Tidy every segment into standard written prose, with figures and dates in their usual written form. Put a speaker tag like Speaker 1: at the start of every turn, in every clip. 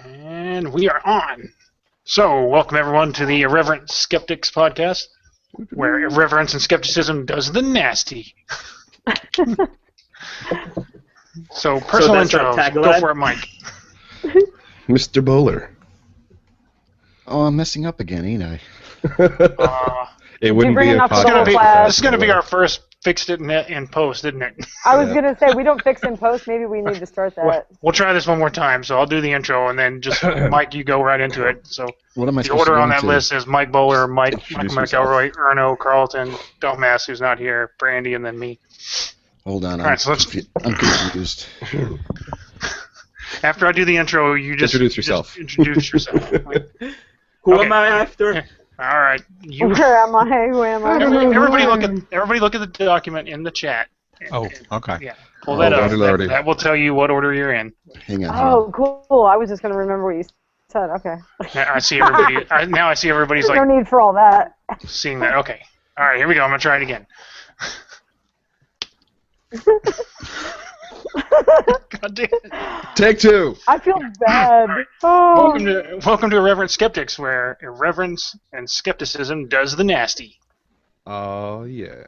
Speaker 1: And we are on. So, welcome everyone to the Irreverent Skeptics podcast, where irreverence and skepticism does the nasty. So, personal intro. Go for it, Mike.
Speaker 2: Mr. Bowler.
Speaker 3: Oh, I'm messing up again, ain't I?
Speaker 2: It wouldn't be a
Speaker 1: podcast. This is going to be our first fixed it in post, isn't it?
Speaker 4: I was going to say, we don't fix in post. Maybe we need to start that.
Speaker 1: We'll try this one more time. So I'll do the intro, and then just, Mike, you go right into it. So
Speaker 3: what am I
Speaker 1: the order on that list is Mike Bowler, Mike McElroy, Erno, Carlton, Dumbass, who's not here, Brandy, and then me.
Speaker 3: Hold on.
Speaker 1: All right, so
Speaker 3: I'm confused.
Speaker 1: After I do the intro, you just
Speaker 2: introduce yourself.
Speaker 5: Who am I after?
Speaker 1: All right.
Speaker 4: Where am I? Who am I?
Speaker 1: Everybody look at the document in the chat.
Speaker 6: Oh, okay.
Speaker 1: Yeah. Pull that up. That will tell you what order you're in.
Speaker 3: Hang on.
Speaker 4: Oh, cool. I was just going to remember what you said. Okay.
Speaker 1: I see everybody. Now I see everybody's like.
Speaker 4: No need for all that.
Speaker 1: Seeing that. Okay. All right. Here we go. I'm gonna try it again. God damn it.
Speaker 2: Take two.
Speaker 4: I feel bad.
Speaker 1: Right.
Speaker 4: Oh.
Speaker 1: Welcome to Irreverent Skeptics, where irreverence and skepticism does the nasty.
Speaker 2: Oh, yeah.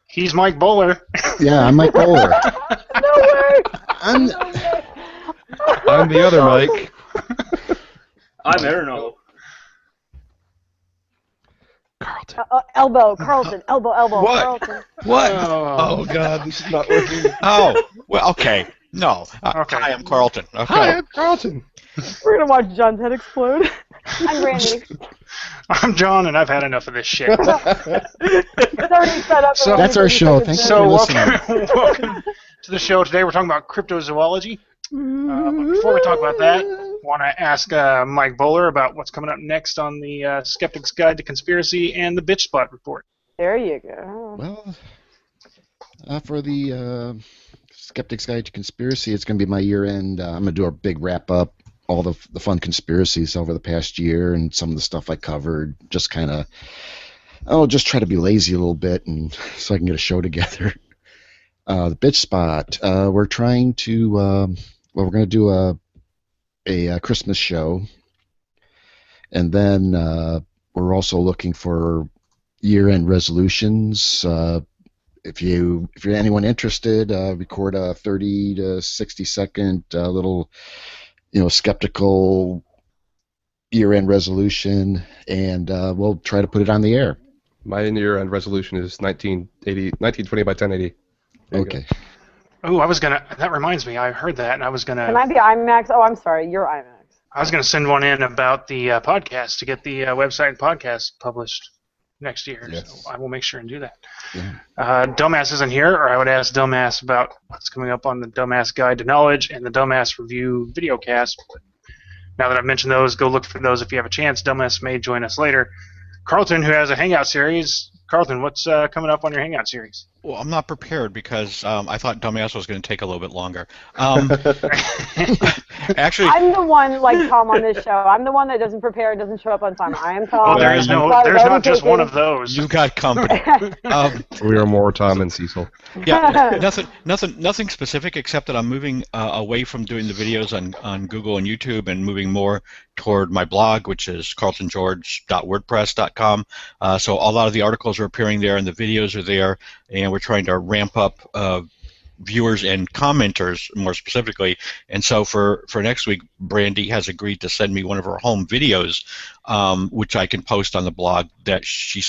Speaker 1: He's Mike Bowler.
Speaker 3: Yeah, I'm Mike Bowler.
Speaker 4: No way.
Speaker 2: I'm the other Mike.
Speaker 5: I'm Erno.
Speaker 2: Carlton.
Speaker 4: Carlton. Elbow.
Speaker 6: What?
Speaker 4: Carlton.
Speaker 6: What?
Speaker 2: Oh, God, this is not working.
Speaker 6: Oh, well, okay. No.
Speaker 1: Okay.
Speaker 6: Hi, I'm Carlton. Okay.
Speaker 2: Hi, I'm Carlton.
Speaker 4: We're going to watch John's head explode. I'm Brandy.
Speaker 1: I'm John, and I've had enough of this shit.
Speaker 4: It's already set up.
Speaker 1: So
Speaker 3: that's our show. Thank you for listening.
Speaker 1: Welcome to the show. Today we're talking about cryptozoology. But before we talk about that, I want to ask Mike Bowler about what's coming up next on the Skeptic's Guide to Conspiracy and the Bitch Spot Report.
Speaker 4: There you go.
Speaker 3: Well, for the Skeptic's Guide to Conspiracy, it's going to be my year-end. I'm going to do a big wrap-up, all the fun conspiracies over the past year and some of the stuff I covered. Just kind of, just try to be lazy a little bit and so I can get a show together. The Bitch Spot, we're trying to... we're going to do a Christmas show, and then we're also looking for year-end resolutions. If you're anyone interested, record a 30 to 60-second little, skeptical year-end resolution, and we'll try to put it on the air.
Speaker 2: My year-end resolution is 1920 by 1080.
Speaker 3: Okay.
Speaker 1: Oh, that reminds me, I heard that, and I was going to...
Speaker 4: Can I be IMAX? Oh, I'm sorry, you're IMAX.
Speaker 1: I was going to send one in about the podcast to get the website and podcast published next year,
Speaker 2: yes.
Speaker 1: So I will make sure and do that.
Speaker 3: Yeah.
Speaker 1: Dumbass isn't here, or I would ask Dumbass about what's coming up on the Dumbass Guide to Knowledge and the Dumbass Review videocast. But now that I've mentioned those, go look for those if you have a chance. Dumbass may join us later. Carlton, who has a Hangout series. Carlton, what's coming up on your Hangout series?
Speaker 6: Well, I'm not prepared because I thought Dumbass was going to take a little bit longer. Actually,
Speaker 4: I'm the one, like Tom on this show. I'm the one that doesn't prepare, doesn't show up on time. I am Tom.
Speaker 1: Oh, there's not just one of those.
Speaker 6: you got company.
Speaker 2: We are more Tom and Cecil.
Speaker 6: Yeah, nothing specific except that I'm moving away from doing the videos on Google and YouTube and moving more toward my blog, which is carltongeorge.wordpress.com. So a lot of the articles are appearing there and the videos are there, and we're trying to ramp up viewers and commenters more specifically. And so for next week, Brandy has agreed to send me one of her home videos, which I can post on the blog that she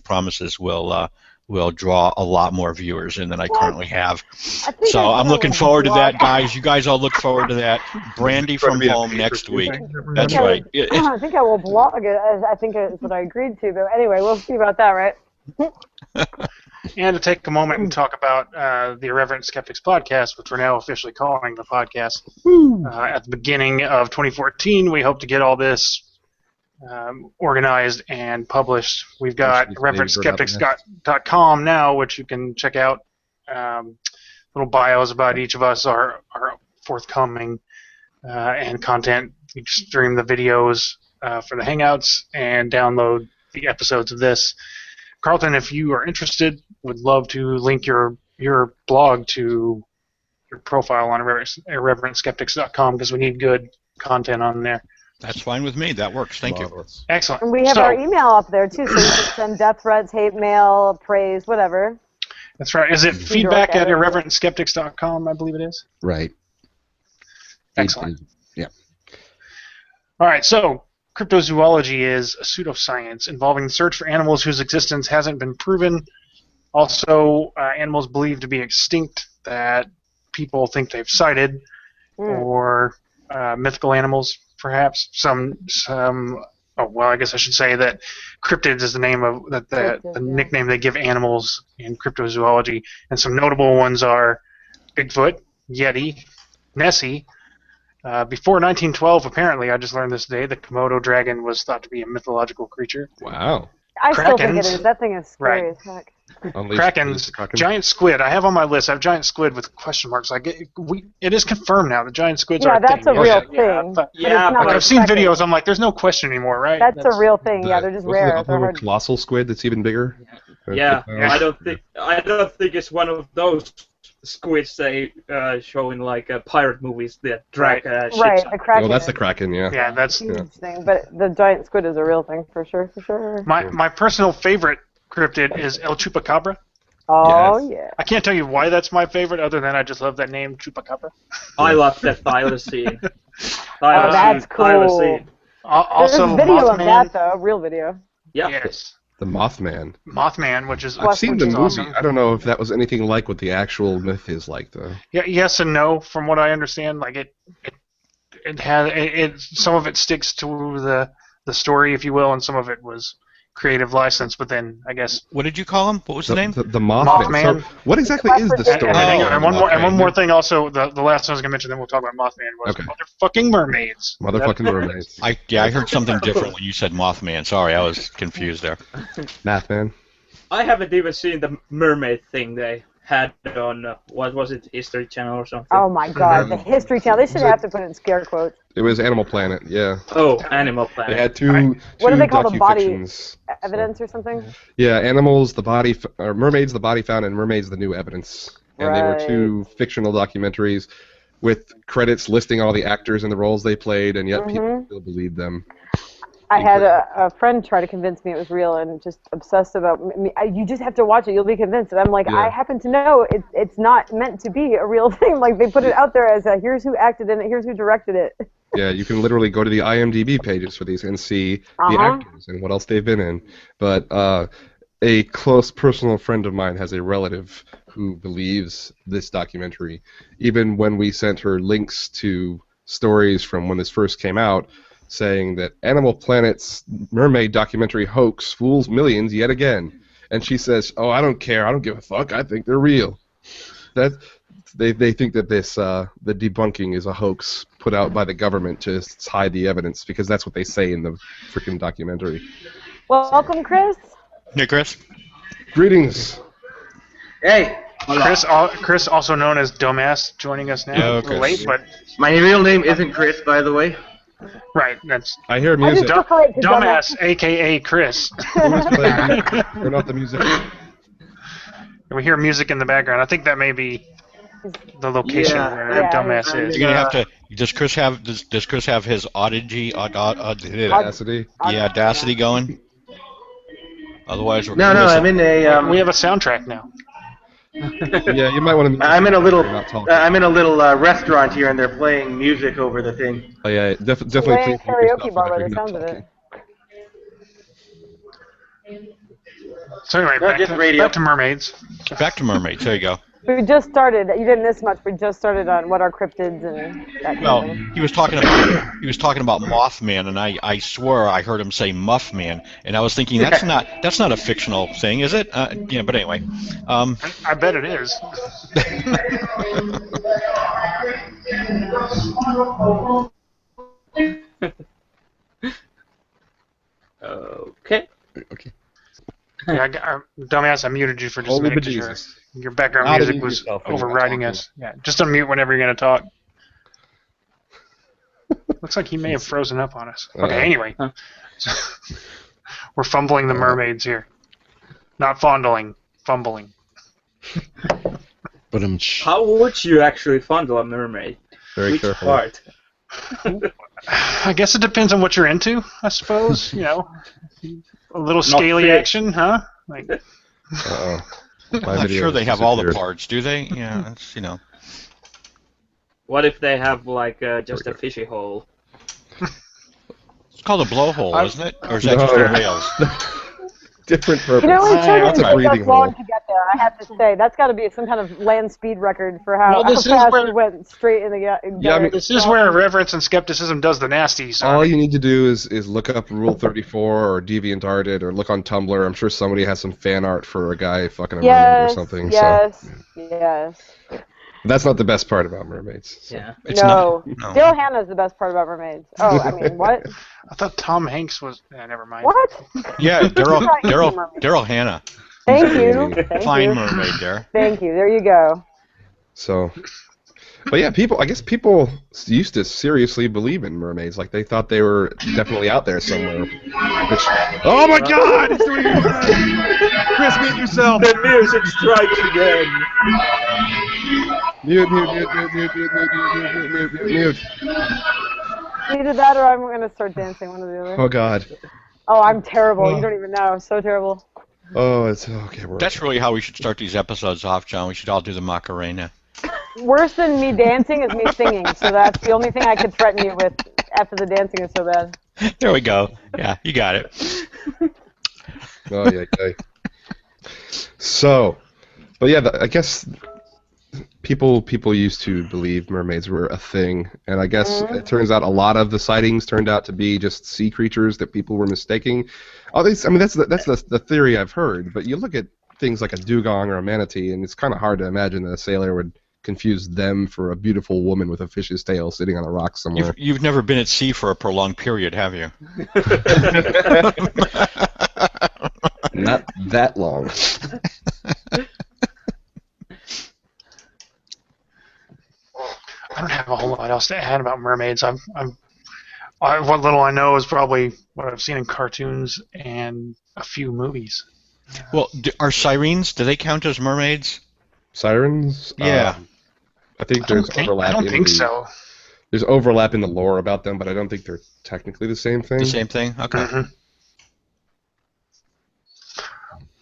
Speaker 6: promises will draw a lot more viewers in than I currently have. So I'm looking forward to that, guys. You guys all look forward to that. Brandy from home next week. That's right.
Speaker 4: I think I will blog it. I think it's what I agreed to. But anyway, we'll see about that, right?
Speaker 1: And to take a moment and talk about the Irreverent Skeptics podcast, which we're now officially calling the podcast. At the beginning of 2014, we hope to get all this organized and published. We've got irreverentskeptics.com now, which you can check out. Little bios about each of us are forthcoming, and content. You stream the videos for the Hangouts and download the episodes of this. Carlton, if you are interested, would love to link your blog to your profile on irreverentskeptics.com because we need good content on there.
Speaker 6: That's fine with me. That works. Thank you.
Speaker 2: Marvelous.
Speaker 1: Excellent.
Speaker 4: And we have our email up there too, so you can send death threats, hate mail, praise, whatever.
Speaker 1: That's right. Is it feedback at irreverentskeptics.com, I believe it is?
Speaker 3: Right.
Speaker 1: Excellent.
Speaker 3: Yeah.
Speaker 1: All right, so cryptozoology is a pseudoscience involving the search for animals whose existence hasn't been proven. Also, animals believed to be extinct that people think they've sighted, or mythical animals, perhaps. I guess I should say that cryptids is the name of the nickname they give animals in cryptozoology, and some notable ones are Bigfoot, Yeti, Nessie. Before 1912, apparently, I just learned this today, the Komodo dragon was thought to be a mythological creature.
Speaker 2: Wow.
Speaker 4: I still think it
Speaker 1: Krakens.
Speaker 4: is. That thing is scary
Speaker 1: Right.
Speaker 4: as heck.
Speaker 1: Krakens, giant squid. I have on my list. I have giant squid with question marks. It is confirmed now. The giant squids are
Speaker 4: Yeah,
Speaker 1: a
Speaker 4: that's
Speaker 1: thing.
Speaker 4: a real
Speaker 1: Yeah.
Speaker 4: thing.
Speaker 1: But
Speaker 4: But it's not
Speaker 1: like
Speaker 4: like
Speaker 1: I've seen
Speaker 4: Kraken.
Speaker 1: videos. I'm like, there's no question anymore, right?
Speaker 4: That's a real thing. Yeah, they're just
Speaker 2: Wasn't
Speaker 4: rare.
Speaker 2: there
Speaker 4: They're
Speaker 2: also a
Speaker 4: hard.
Speaker 2: colossal squid that's even bigger?
Speaker 5: Yeah,
Speaker 1: Yeah.
Speaker 5: I don't think it's one of those squids they show in like pirate movies that drag ships.
Speaker 4: Right, the Kraken.
Speaker 2: Oh, that's the
Speaker 4: is
Speaker 2: Kraken, yeah.
Speaker 1: Yeah, that's
Speaker 2: Yeah.
Speaker 4: huge thing, but the giant squid is a real thing for sure.
Speaker 1: my personal favorite cryptid is El Chupacabra.
Speaker 4: Oh
Speaker 2: Yes.
Speaker 4: yeah.
Speaker 1: I can't tell you why that's my favorite, other than I just love that name, Chupacabra.
Speaker 5: I love that thylacine.
Speaker 4: Oh, that's cool.
Speaker 5: Thylacine.
Speaker 1: Also,
Speaker 4: There's a video
Speaker 1: Mothman.
Speaker 4: of that though, a real video.
Speaker 5: Yeah.
Speaker 1: Yes,
Speaker 2: The Mothman.
Speaker 1: Mothman, which is
Speaker 2: I've seen the
Speaker 1: which is
Speaker 2: movie.
Speaker 1: awesome.
Speaker 2: I don't know if that was anything like what the actual myth is like, though.
Speaker 1: Yeah, yes and no. From what I understand, like some of it sticks to the story, if you will, and some of it was creative license. But then I guess
Speaker 6: What did you call him? What was the name?
Speaker 2: The Mothman.
Speaker 1: Mothman.
Speaker 2: So what exactly is the
Speaker 4: And-
Speaker 2: story?
Speaker 1: and one more
Speaker 2: Mothman?
Speaker 1: one more thing. Also, the last one I was gonna mention, then we'll talk about Mothman. Was
Speaker 2: Okay.
Speaker 1: motherfucking mermaids.
Speaker 2: Motherfucking mermaids.
Speaker 6: I heard something different when you said Mothman. Sorry, I was confused there.
Speaker 2: Mathman.
Speaker 5: I haven't even seen the mermaid thing they had on what was it, History Channel or something.
Speaker 4: Oh my god, the History Channel. They should have to put it in scare quotes.
Speaker 2: It was Animal Planet, yeah.
Speaker 5: Oh, Animal Planet.
Speaker 2: They had two
Speaker 4: What do they call the body?
Speaker 2: docufictions.
Speaker 4: Evidence or something?
Speaker 2: Yeah, animals, the body, or mermaids, the body found, and mermaids, the new evidence. And they were
Speaker 4: Right.
Speaker 2: two fictional documentaries with credits listing all the actors and the roles they played, and yet people still believed them.
Speaker 4: I had a friend try to convince me it was real and just obsessed about me. You just have to watch it, you'll be convinced. And I'm like,
Speaker 2: Yeah.
Speaker 4: I happen to know it's not meant to be a real thing. Like, they put it out there as here's who acted in it, here's who directed it.
Speaker 2: Yeah, you can literally go to the IMDb pages for these and see the
Speaker 4: Uh-huh.
Speaker 2: actors and what else they've been in. But a close personal friend of mine has a relative who believes this documentary. Even when we sent her links to stories from when this first came out, saying that Animal Planet's mermaid documentary hoax fools millions yet again. And she says, "Oh, I don't care. I don't give a fuck. I think they're real." They think that this the debunking is a hoax put out by the government to hide the evidence, because that's what they say in the freaking documentary.
Speaker 4: Well, welcome, Chris.
Speaker 6: Hey, Chris.
Speaker 2: Greetings.
Speaker 7: Hey,
Speaker 1: Chris, also known as Dumbass, joining us now.
Speaker 6: Yeah,
Speaker 1: A little
Speaker 6: Chris.
Speaker 1: late, but
Speaker 7: my real name isn't Chris, by the way.
Speaker 1: right, that's
Speaker 2: I hear
Speaker 4: I
Speaker 2: music.
Speaker 4: just prefer it to
Speaker 1: Dumbass, aka Chris.
Speaker 2: Who is playing? Turn off the music.
Speaker 1: We hear music in the background. I think that may be the location
Speaker 7: Yeah.
Speaker 1: where
Speaker 4: Yeah.
Speaker 1: Dumbass is.
Speaker 6: You're gonna have to. Does Chris have his Audacity?
Speaker 2: Audacity.
Speaker 6: Yeah, Audacity going. Otherwise, we're
Speaker 7: No,
Speaker 6: gonna miss
Speaker 7: I'm in a.
Speaker 1: We have a soundtrack now.
Speaker 2: Yeah, you might want to.
Speaker 7: I'm in a little.
Speaker 2: Not talking.
Speaker 7: I'm in a little restaurant here, and they're playing music over the thing.
Speaker 2: Oh, yeah, definitely.
Speaker 4: Playing
Speaker 2: please keep your
Speaker 4: karaoke
Speaker 2: stuff
Speaker 4: bar
Speaker 2: on
Speaker 4: by
Speaker 2: if
Speaker 4: the
Speaker 2: you're not
Speaker 4: sound of it.
Speaker 2: talking.
Speaker 1: So anyway,
Speaker 7: No, just radio.
Speaker 1: back to mermaids.
Speaker 6: Back to mermaids. There you go.
Speaker 4: We just started. You didn't miss much. We just started on what are cryptids and that kind
Speaker 6: Well,
Speaker 4: of thing.
Speaker 6: he was talking about Mothman, and I swore I heard him say Muffman, and I was thinking that's not a fictional thing, is it? Yeah, but anyway.
Speaker 1: I bet it is.
Speaker 5: Okay.
Speaker 2: Okay.
Speaker 1: Yeah, Dumbass, I muted you for just
Speaker 2: Holy
Speaker 1: a minute because
Speaker 2: bejesus.
Speaker 1: your background
Speaker 2: Not
Speaker 1: music
Speaker 2: even
Speaker 1: was
Speaker 2: yourself when you're not
Speaker 1: overriding
Speaker 2: talking.
Speaker 1: us. Yeah, just unmute whenever you're going to talk. Looks like he may have frozen up on us. Okay, anyway. We're fumbling the mermaids here. Not fondling, fumbling.
Speaker 3: But
Speaker 5: How would you actually fondle a mermaid?
Speaker 2: Very
Speaker 5: Which
Speaker 2: carefully.
Speaker 5: part?
Speaker 1: I guess it depends on what you're into, I suppose. You know, a little scaly
Speaker 5: fish.
Speaker 1: action, huh? Like,
Speaker 2: Uh-oh.
Speaker 6: I'm not sure they have all the parts, do they? Yeah, that's, you know.
Speaker 5: What if they have like just a fishy hole?
Speaker 6: It's called a blowhole, isn't it? Or is that just for whales?
Speaker 2: Different purpose.
Speaker 4: You know, it sure
Speaker 2: That's
Speaker 4: didn't
Speaker 2: a
Speaker 4: take
Speaker 2: breathing
Speaker 4: us long
Speaker 2: hole.
Speaker 4: to get there. I have to say, that's got to be some kind of land speed record for how,
Speaker 1: Well,
Speaker 4: how
Speaker 1: this is
Speaker 4: fast
Speaker 1: where-
Speaker 4: we went straight in the.
Speaker 2: Yeah, I mean,
Speaker 1: this is where Irreverence and Skepticism does the nasty. So
Speaker 2: All you need to do is look up Rule 34 or DeviantArted or look on Tumblr. I'm sure somebody has some fan art for a guy fucking a mermaid or something.
Speaker 4: Yes.
Speaker 2: So that's not the best part about mermaids. So.
Speaker 5: Yeah.
Speaker 6: It's
Speaker 4: No.
Speaker 6: not.
Speaker 4: Daryl Hannah is the best part about mermaids. Oh, I mean, what?
Speaker 1: I thought Tom Hanks was. Never mind.
Speaker 4: What?
Speaker 6: Yeah, Daryl Hannah.
Speaker 4: Thank you. Thank
Speaker 6: Fine
Speaker 4: you.
Speaker 6: mermaid there.
Speaker 4: Thank you. There you go.
Speaker 2: So, but yeah, I guess people used to seriously believe in mermaids. Like they thought they were definitely out there somewhere. Which, oh my God! He's doing it! Chris, mute yourself.
Speaker 5: The music strikes again.
Speaker 2: Mute. Mute.
Speaker 4: Either that or I'm going to start dancing, one or the other.
Speaker 2: Oh God.
Speaker 4: Oh, I'm terrible. You don't even know. I'm so terrible.
Speaker 2: Oh, it's okay.
Speaker 6: That's really how we should start these episodes off, John. We should all do the Macarena.
Speaker 4: Worse than me dancing is me singing, so that's the only thing I could threaten you with after the dancing is so bad.
Speaker 6: There we go. Yeah, you got it.
Speaker 2: Oh yeah. So, but yeah, I guess people used to believe mermaids were a thing, and I guess it turns out a lot of the sightings turned out to be just sea creatures that people were mistaking. All these, I mean, that's the theory I've heard. But you look at things like a dugong or a manatee, and it's kind of hard to imagine that a sailor would confuse them for a beautiful woman with a fish's tail sitting on a rock somewhere.
Speaker 6: You've never been at sea for a prolonged period, have you?
Speaker 2: Not that long.
Speaker 1: I don't have a whole lot else to add about mermaids. What little I know is probably what I've seen in cartoons and a few movies.
Speaker 6: Well, are sirens, do they count as mermaids?
Speaker 2: Sirens?
Speaker 6: Yeah.
Speaker 2: I think there's overlap.
Speaker 1: I don't think so.
Speaker 2: There's overlap in the lore about them, but I don't think they're technically the same thing.
Speaker 6: The same thing? Okay.
Speaker 1: Mm-hmm.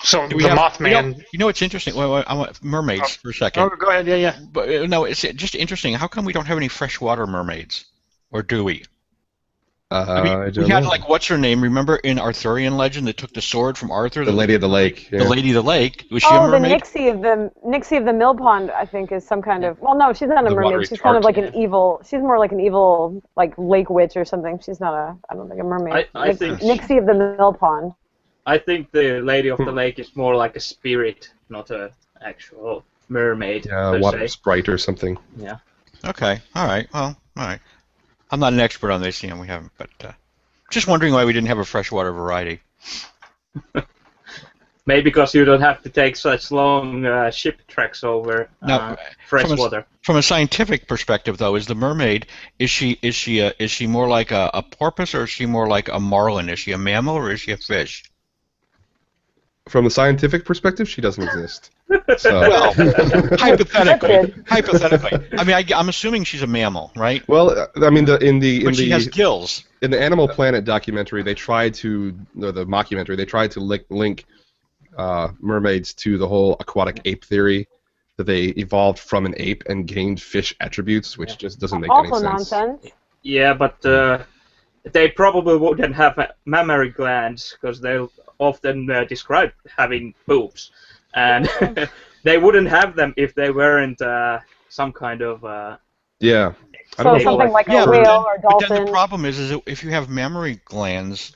Speaker 1: So the
Speaker 6: We have-
Speaker 1: Mothman.
Speaker 6: You know what's interesting? Well, I want mermaids for a second.
Speaker 1: Oh, go ahead. Yeah.
Speaker 6: But no, it's just interesting. How come we don't have any freshwater mermaids, or do we? I mean,
Speaker 2: I don't
Speaker 6: we had
Speaker 2: know.
Speaker 6: like what's her name? Remember in Arthurian legend that took the sword from Arthur?
Speaker 2: The Lady of the Lake. Yeah.
Speaker 6: The Lady of the Lake. Was she
Speaker 4: Oh,
Speaker 6: a
Speaker 4: the
Speaker 6: mermaid?
Speaker 4: Nixie of the Mill Pond, I think, is some kind of. Well, no, she's not a
Speaker 2: The watery
Speaker 4: mermaid. She's kind of
Speaker 2: tart.
Speaker 4: like an evil. She's more like an evil, like lake witch or something. She's not a. I don't think a mermaid.
Speaker 5: I think
Speaker 4: Nixie of the Mill Pond.
Speaker 5: I think the Lady of the Lake is more like a spirit, not a actual mermaid.
Speaker 2: Yeah,
Speaker 5: per
Speaker 2: water
Speaker 5: se.
Speaker 2: sprite or something.
Speaker 5: Yeah.
Speaker 6: Okay. All right. Well, all right. I'm not an expert on this, we haven't, but just wondering why we didn't have a freshwater variety.
Speaker 5: Maybe because you don't have to take such long ship treks over
Speaker 6: Now,
Speaker 5: fresh water.
Speaker 6: From a scientific perspective, though, is the mermaid is she more like a porpoise or is she more like a marlin? Is she a mammal or is she a fish?
Speaker 2: From the scientific perspective, she doesn't exist. So.
Speaker 6: Well, hypothetically. I mean, I'm assuming she's a mammal, right?
Speaker 2: Well, I mean,
Speaker 6: But she has gills.
Speaker 2: In the Animal Planet documentary, the mockumentary, they tried to link mermaids to the whole aquatic ape theory, that they evolved from an ape and gained fish attributes, which just doesn't make any
Speaker 4: Also
Speaker 2: sense.
Speaker 4: nonsense.
Speaker 5: Yeah, but they probably wouldn't have mammary glands because they'll often describe having boobs, and they wouldn't have them if they weren't some kind of.
Speaker 2: Yeah. I
Speaker 4: So
Speaker 2: don't know.
Speaker 4: something like
Speaker 6: Yeah,
Speaker 4: a
Speaker 6: but
Speaker 4: whale or a
Speaker 6: But then
Speaker 4: dolphin.
Speaker 6: the problem is if you have mammary glands,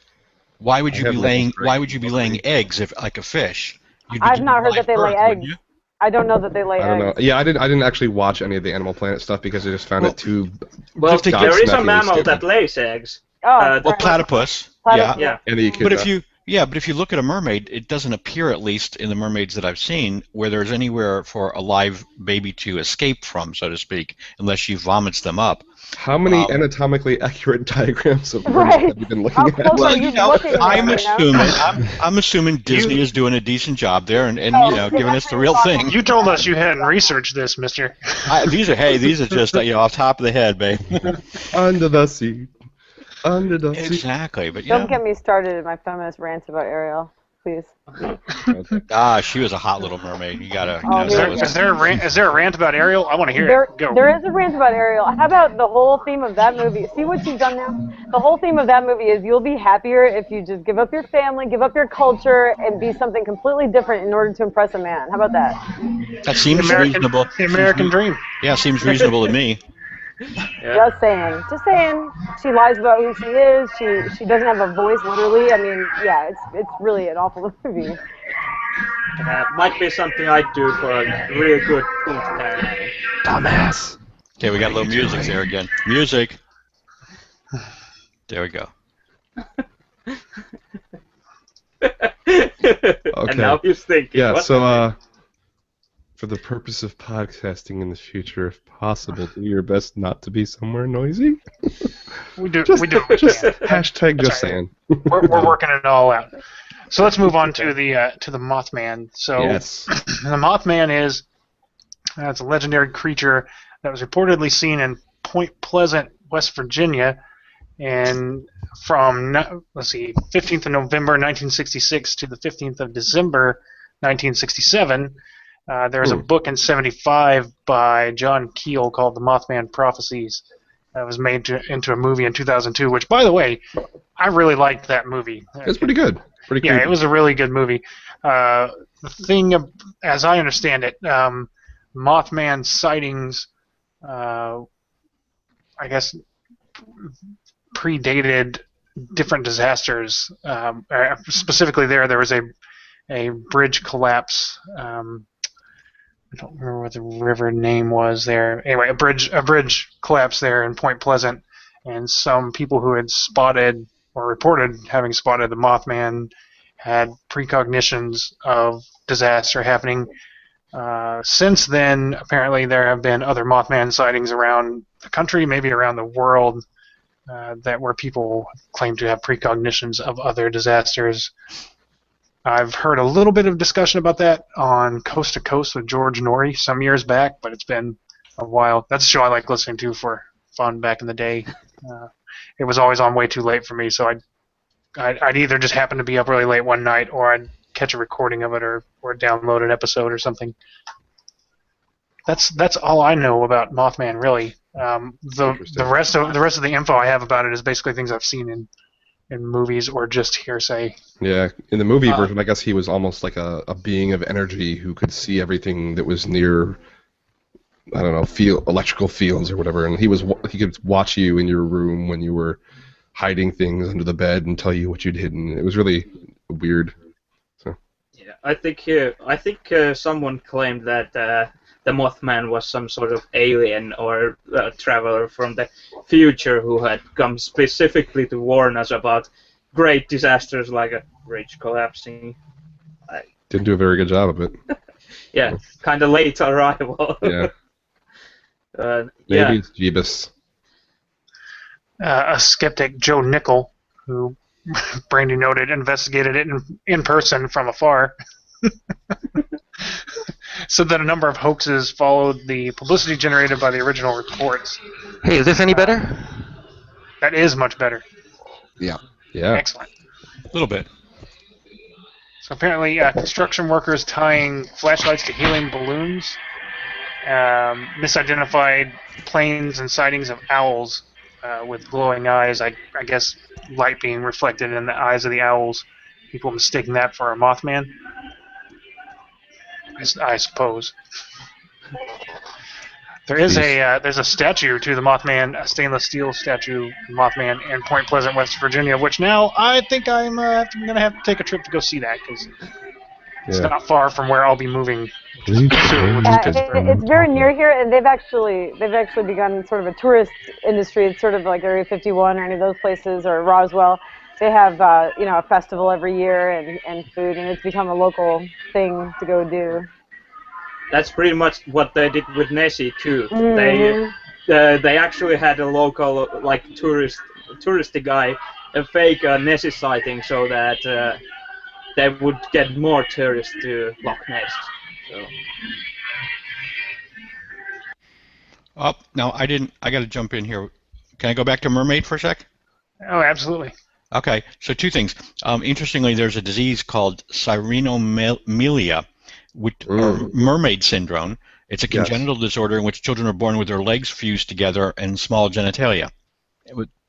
Speaker 6: why would you
Speaker 2: I
Speaker 6: be
Speaker 2: have
Speaker 6: laying
Speaker 2: nipples, right?
Speaker 6: why would you be laying eggs if like a fish? You'd be
Speaker 4: I've
Speaker 6: doing
Speaker 4: not heard
Speaker 6: live
Speaker 4: that they lay
Speaker 6: birth, wouldn't
Speaker 4: eggs.
Speaker 6: you?
Speaker 4: I don't know that they lay
Speaker 2: I don't know.
Speaker 4: eggs.
Speaker 2: Yeah, I didn't actually watch any of the Animal Planet stuff because I just found it too.
Speaker 5: Well,
Speaker 2: Just
Speaker 5: there is a
Speaker 2: gobsmackingly
Speaker 5: mammal
Speaker 2: stupid.
Speaker 5: that lays eggs.
Speaker 4: Oh,
Speaker 5: the
Speaker 6: Well, platypus.
Speaker 4: Platypus.
Speaker 6: Yeah.
Speaker 5: Yeah.
Speaker 2: And you could,
Speaker 6: But if you Yeah, but if you look at a mermaid, it doesn't appear, at least in the mermaids that I've seen, where there's anywhere for a live baby to escape from, so to speak, unless she vomits them up.
Speaker 2: How many anatomically accurate diagrams of
Speaker 4: Right.
Speaker 2: mermaids have you been looking
Speaker 4: How
Speaker 2: at?
Speaker 4: close
Speaker 6: Well,
Speaker 4: are you
Speaker 6: you know,
Speaker 4: looking at
Speaker 6: I'm
Speaker 4: it, you know?
Speaker 6: assuming Disney is doing a decent job there, and you know, giving us the real thing.
Speaker 1: You told us you hadn't researched this, mister.
Speaker 6: These are just off top of the head, babe.
Speaker 2: Under the sea. Under the sea.
Speaker 6: Exactly, but
Speaker 4: Don't get me started in my feminist rants about Ariel, please.
Speaker 6: She was a hot little mermaid. You gotta.
Speaker 4: Oh,
Speaker 1: Is there a rant about Ariel? I want to hear it. Go.
Speaker 4: There is a rant about Ariel. How about the whole theme of that movie? See what you've done now? The whole theme of that movie is you'll be happier if you just give up your family, give up your culture, and be something completely different in order to impress a man. How about that?
Speaker 6: That seems reasonable.
Speaker 1: The American dream.
Speaker 6: Yeah, seems reasonable to me.
Speaker 5: Yeah.
Speaker 4: Just saying. Just saying. She lies about who she is. She doesn't have a voice, literally. I mean, yeah, it's really an awful movie.
Speaker 5: Might be something I'd do for a really good punch.
Speaker 2: Dumbass.
Speaker 6: Okay, we got a little music there again. Music. There we go.
Speaker 5: And now he's thinking.
Speaker 2: Yeah,
Speaker 5: what
Speaker 2: so for the purpose of podcasting in the future, if possible, do your best not to be somewhere noisy.
Speaker 1: We do.
Speaker 2: Just,
Speaker 1: we do.
Speaker 2: just
Speaker 1: Yeah.
Speaker 2: hashtag
Speaker 1: That's
Speaker 2: just
Speaker 1: right.
Speaker 2: saying.
Speaker 1: We're working it all out. So let's move on to the Mothman. So
Speaker 2: Yes.
Speaker 1: the Mothman is it's a legendary creature that was reportedly seen in Point Pleasant, West Virginia, and from 15th of November 1966 to the 15th of December 1967. There was a book in '75 by John Keel called The Mothman Prophecies. That was made into a movie in 2002, which, by the way, I really liked that movie.
Speaker 2: It's pretty good. Pretty
Speaker 1: Yeah,
Speaker 2: creepy.
Speaker 1: it was a really good movie. The thing, as I understand it, Mothman sightings, I guess, predated different disasters. Specifically, there was a bridge collapse. I don't remember what the river name was there. Anyway, a bridge collapsed there in Point Pleasant, and some people who had spotted or reported having spotted the Mothman had precognitions of disaster happening. Since then, apparently there have been other Mothman sightings around the country, maybe around the world, where people claim to have precognitions of other disasters. I've heard a little bit of discussion about that on Coast to Coast with George Norrie some years back, but it's been a while. That's a show I like listening to for fun back in the day. It was always on way too late for me, so I'd either just happen to be up really late one night, or I'd catch a recording of it, or download an episode or something. That's all I know about Mothman, really. The rest of the info I have about it is basically things I've seen in movies or just hearsay.
Speaker 2: Yeah, in the movie version, I guess he was almost like a being of energy who could see everything that was near, I don't know, electrical fields or whatever, and he could watch you in your room when you were hiding things under the bed and tell you what you'd hidden. It was really weird. So.
Speaker 5: Yeah, I think someone claimed that the Mothman was some sort of alien or traveler from the future who had come specifically to warn us about great disasters like a bridge collapsing.
Speaker 2: Didn't do a very good job of it.
Speaker 5: Yeah, kind of late arrival.
Speaker 2: Yeah. Maybe it's Jeebus.
Speaker 1: A skeptic, Joe Nickel, who Brandy noted investigated it in person from afar, said that a number of hoaxes followed the publicity generated by the original reports.
Speaker 8: Hey, is this any better?
Speaker 1: That is much better.
Speaker 3: Yeah.
Speaker 2: Yeah.
Speaker 1: Excellent.
Speaker 6: A little bit.
Speaker 1: So apparently, construction workers tying flashlights to helium balloons, misidentified planes and sightings of owls with glowing eyes. I guess light being reflected in the eyes of the owls. People mistaking that for a Mothman. I suppose. There's a statue to the Mothman, a stainless steel statue of the Mothman in Point Pleasant, West Virginia, which now I think I'm going to have to take a trip to go see that because it's not far from where I'll be moving soon.
Speaker 4: It's very near here, and they've actually begun sort of a tourist industry. It's sort of like Area 51 or any of those places, or Roswell. they have a festival every year and food, and it's become a local thing to go do.
Speaker 5: That's pretty much what they did with Nessie too.
Speaker 4: Mhm.
Speaker 5: They actually had a local like touristy guy fake Nessie sighting so that they would get more tourists to Loch Ness. So.
Speaker 6: Oh, no, I didn't. I got to jump in here. Can I go back to mermaid for a sec?
Speaker 1: Oh, absolutely.
Speaker 6: Okay, so two things. Interestingly, there's a disease called cyrenomyelia, or mermaid syndrome. It's a congenital disorder in which children are born with their legs fused together and small genitalia.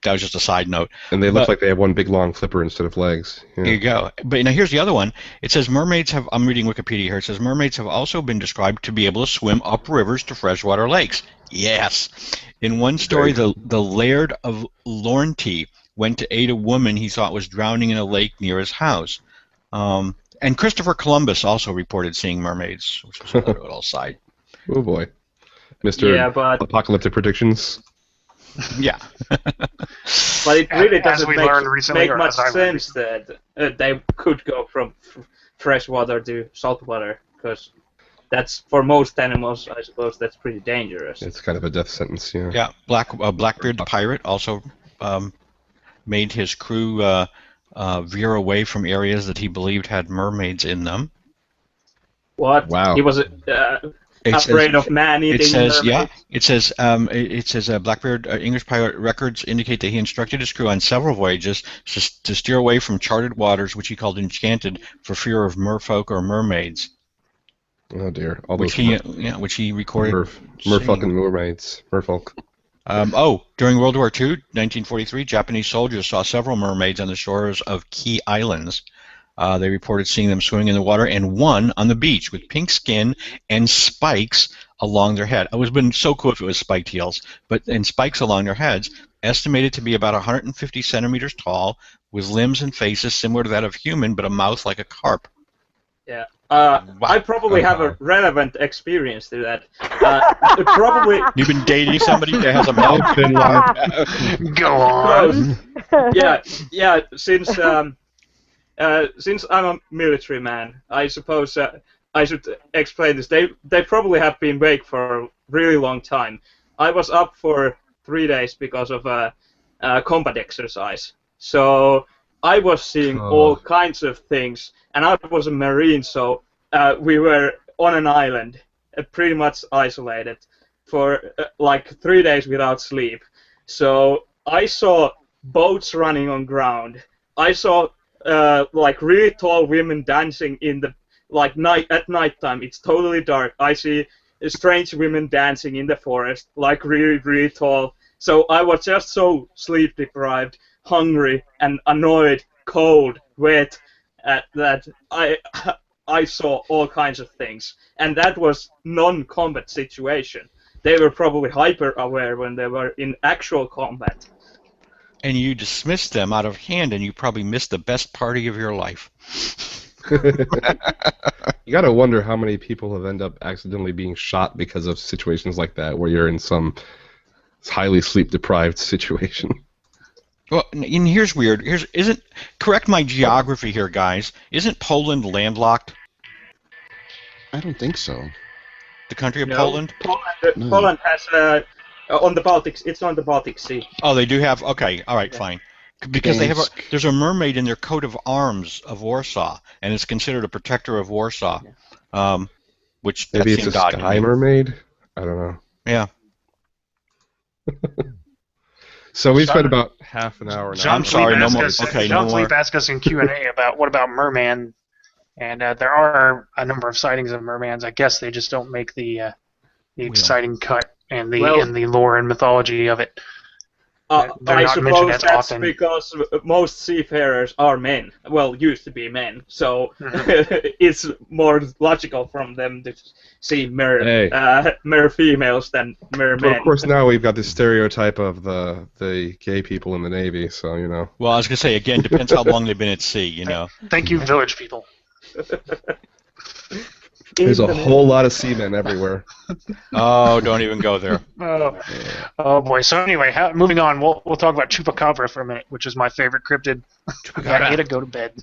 Speaker 6: That was just a side note.
Speaker 2: And they look like they have one big long flipper instead of legs. Yeah.
Speaker 6: Here you go. But now here's the other one. It says mermaids have, I'm reading Wikipedia here, it says mermaids have also been described to be able to swim up rivers to freshwater lakes. Yes. In one story, the Laird of Lornty went to aid a woman he thought was drowning in a lake near his house. And Christopher Columbus also reported seeing mermaids, which was another little side.
Speaker 2: Oh boy. Mr. Apocalyptic Predictions.
Speaker 6: Yeah.
Speaker 5: But it really doesn't make much sense that they could go from freshwater to saltwater, because that's, for most animals, I suppose, that's pretty dangerous.
Speaker 2: It's kind of a death sentence, yeah.
Speaker 6: Yeah, Blackbeard the pirate also made his crew veer away from areas that he believed had mermaids in them.
Speaker 5: What?
Speaker 2: Wow.
Speaker 5: He was afraid of man-eating mermaids?
Speaker 6: Yeah, it says Blackbeard English pirate records indicate that he instructed his crew on several voyages to steer away from charted waters, which he called enchanted, for fear of merfolk or mermaids.
Speaker 2: Oh dear!
Speaker 6: Which he recorded.
Speaker 2: Merfolk and mermaids. Merfolk.
Speaker 6: During World War II, 1943, Japanese soldiers saw several mermaids on the shores of Key Islands. They reported seeing them swimming in the water, and one on the beach with pink skin and spikes along their head. It would have been so cool if it was spiked heels, and spikes along their heads, estimated to be about 150 centimeters tall, with limbs and faces similar to that of human, but a mouth like a carp.
Speaker 5: Yeah. I probably have a relevant experience to that. Probably.
Speaker 6: You've been dating somebody that has a mouth thin like.
Speaker 1: Go on.
Speaker 5: Yeah. Since I'm a military man, I suppose I should explain this. They probably have been awake for a really long time. I was up for 3 days because of combat exercise. So I was seeing all kinds of things, and I was a Marine, so we were on an island, pretty much isolated, for like 3 days without sleep. So I saw boats running on ground. I saw like really tall women dancing in the at nighttime. It's totally dark. I see strange women dancing in the forest, like really, really tall. So I was just so sleep deprived, hungry, and annoyed, cold, wet, that I saw all kinds of things. And that was non-combat situation. They were probably hyper aware when they were in actual combat.
Speaker 6: And you dismissed them out of hand, and you probably missed the best party of your life.
Speaker 2: You gotta wonder how many people have ended up accidentally being shot because of situations like that, where you're in some highly sleep-deprived situation.
Speaker 6: Well, and here's weird. Correct my geography here, guys. Isn't Poland landlocked?
Speaker 3: I don't think so.
Speaker 6: The country of Poland?
Speaker 5: Poland has on the Baltic. It's on the Baltic Sea.
Speaker 6: Oh, they do have. Okay, all right, fine. Because they have there's a mermaid in their coat of arms of Warsaw, and it's considered a protector of Warsaw. Which
Speaker 2: maybe it's a sky mermaid. I don't know.
Speaker 6: Yeah.
Speaker 2: So we've spent about half an hour now.
Speaker 6: I'm sorry, no more.
Speaker 1: Okay, John Sleep asked us in Q&A about what about merman, and there are a number of sightings of mermans. I guess they just don't make the exciting cut and the lore and mythology of it.
Speaker 5: I suppose that's because most seafarers are men. Well, used to be men, so it's more logical from them to see mere females than mere men.
Speaker 2: But of course, now we've got this stereotype of the gay people in the Navy, so you know.
Speaker 6: Well, I was gonna say again, depends how long they've been at sea, you know.
Speaker 1: Thank you, village people.
Speaker 2: There's a whole lot of seamen everywhere.
Speaker 6: Oh, don't even go there.
Speaker 1: Oh boy. So anyway, moving on. We'll talk about Chupacabra for a minute, which is my favorite cryptid. I need to go to bed.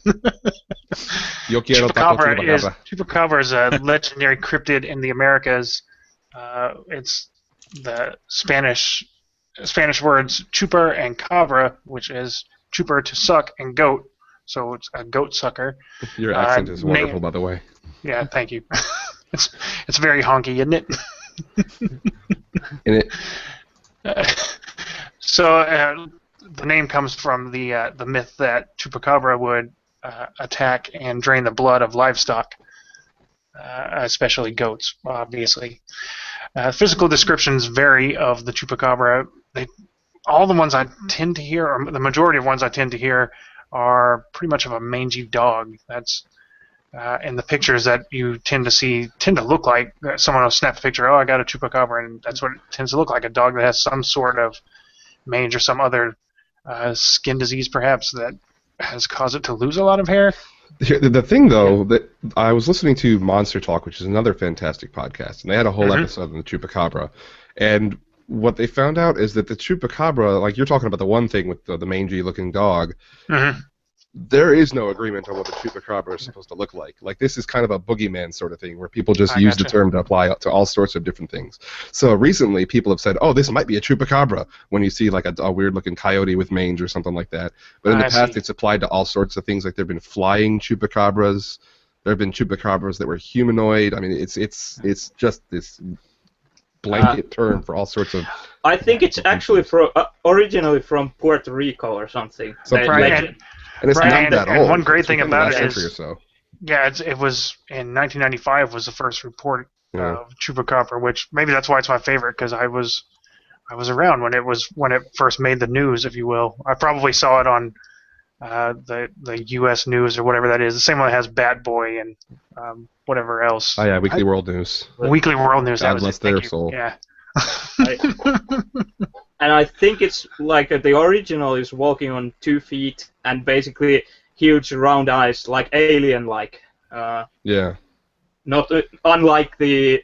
Speaker 1: Chupacabra is a legendary cryptid in the Americas. It's the Spanish words chuper and cabra, which is chuper to suck and goat. So it's a goat sucker.
Speaker 2: Your accent is wonderful, by the way.
Speaker 1: Yeah, thank you. It's very honky, isn't it? So the name comes from the myth that Chupacabra would attack and drain the blood of livestock, especially goats, obviously. Physical descriptions vary of the Chupacabra. All the ones I tend to hear, or the majority of ones I tend to hear, are pretty much of a mangy dog. That's and the pictures that you tend to see tend to look like someone will snap a picture. Oh, I got a Chupacabra, and that's what it tends to look like—a dog that has some sort of mange or some other skin disease, perhaps, that has caused it to lose a lot of hair.
Speaker 2: The thing, though, that I was listening to Monster Talk, which is another fantastic podcast, and they had a whole episode on the Chupacabra, and what they found out is that the Chupacabra, like you're talking about the one thing with the mangy-looking dog, there is no agreement on what the Chupacabra is supposed to look like. Like, this is kind of a boogeyman sort of thing, where people just use the term to apply to all sorts of different things. So recently, people have said, oh, this might be a Chupacabra, when you see like a weird-looking coyote with mange or something like that. But in the past, it's applied to all sorts of things. Like, there have been flying Chupacabras. There have been Chupacabras that were humanoid. I mean, it's just this blanket term for all sorts of...
Speaker 5: I think it's actually originally from Puerto Rico or something.
Speaker 2: And it's not that old.
Speaker 1: And one great thing about it
Speaker 2: is,
Speaker 1: it was in 1995 was the first report of Chupacabra, which maybe that's why it's my favorite, because I was around when it first made the news, if you will. I probably saw it on the U.S. News or whatever that is. The same one that has Bat Boy and whatever else.
Speaker 2: Oh yeah, Weekly World News.
Speaker 1: Weekly World News.
Speaker 2: God bless their soul.
Speaker 1: Yeah.
Speaker 5: And I think it's like the original is walking on 2 feet and basically huge round eyes, like alien-like. Not unlike the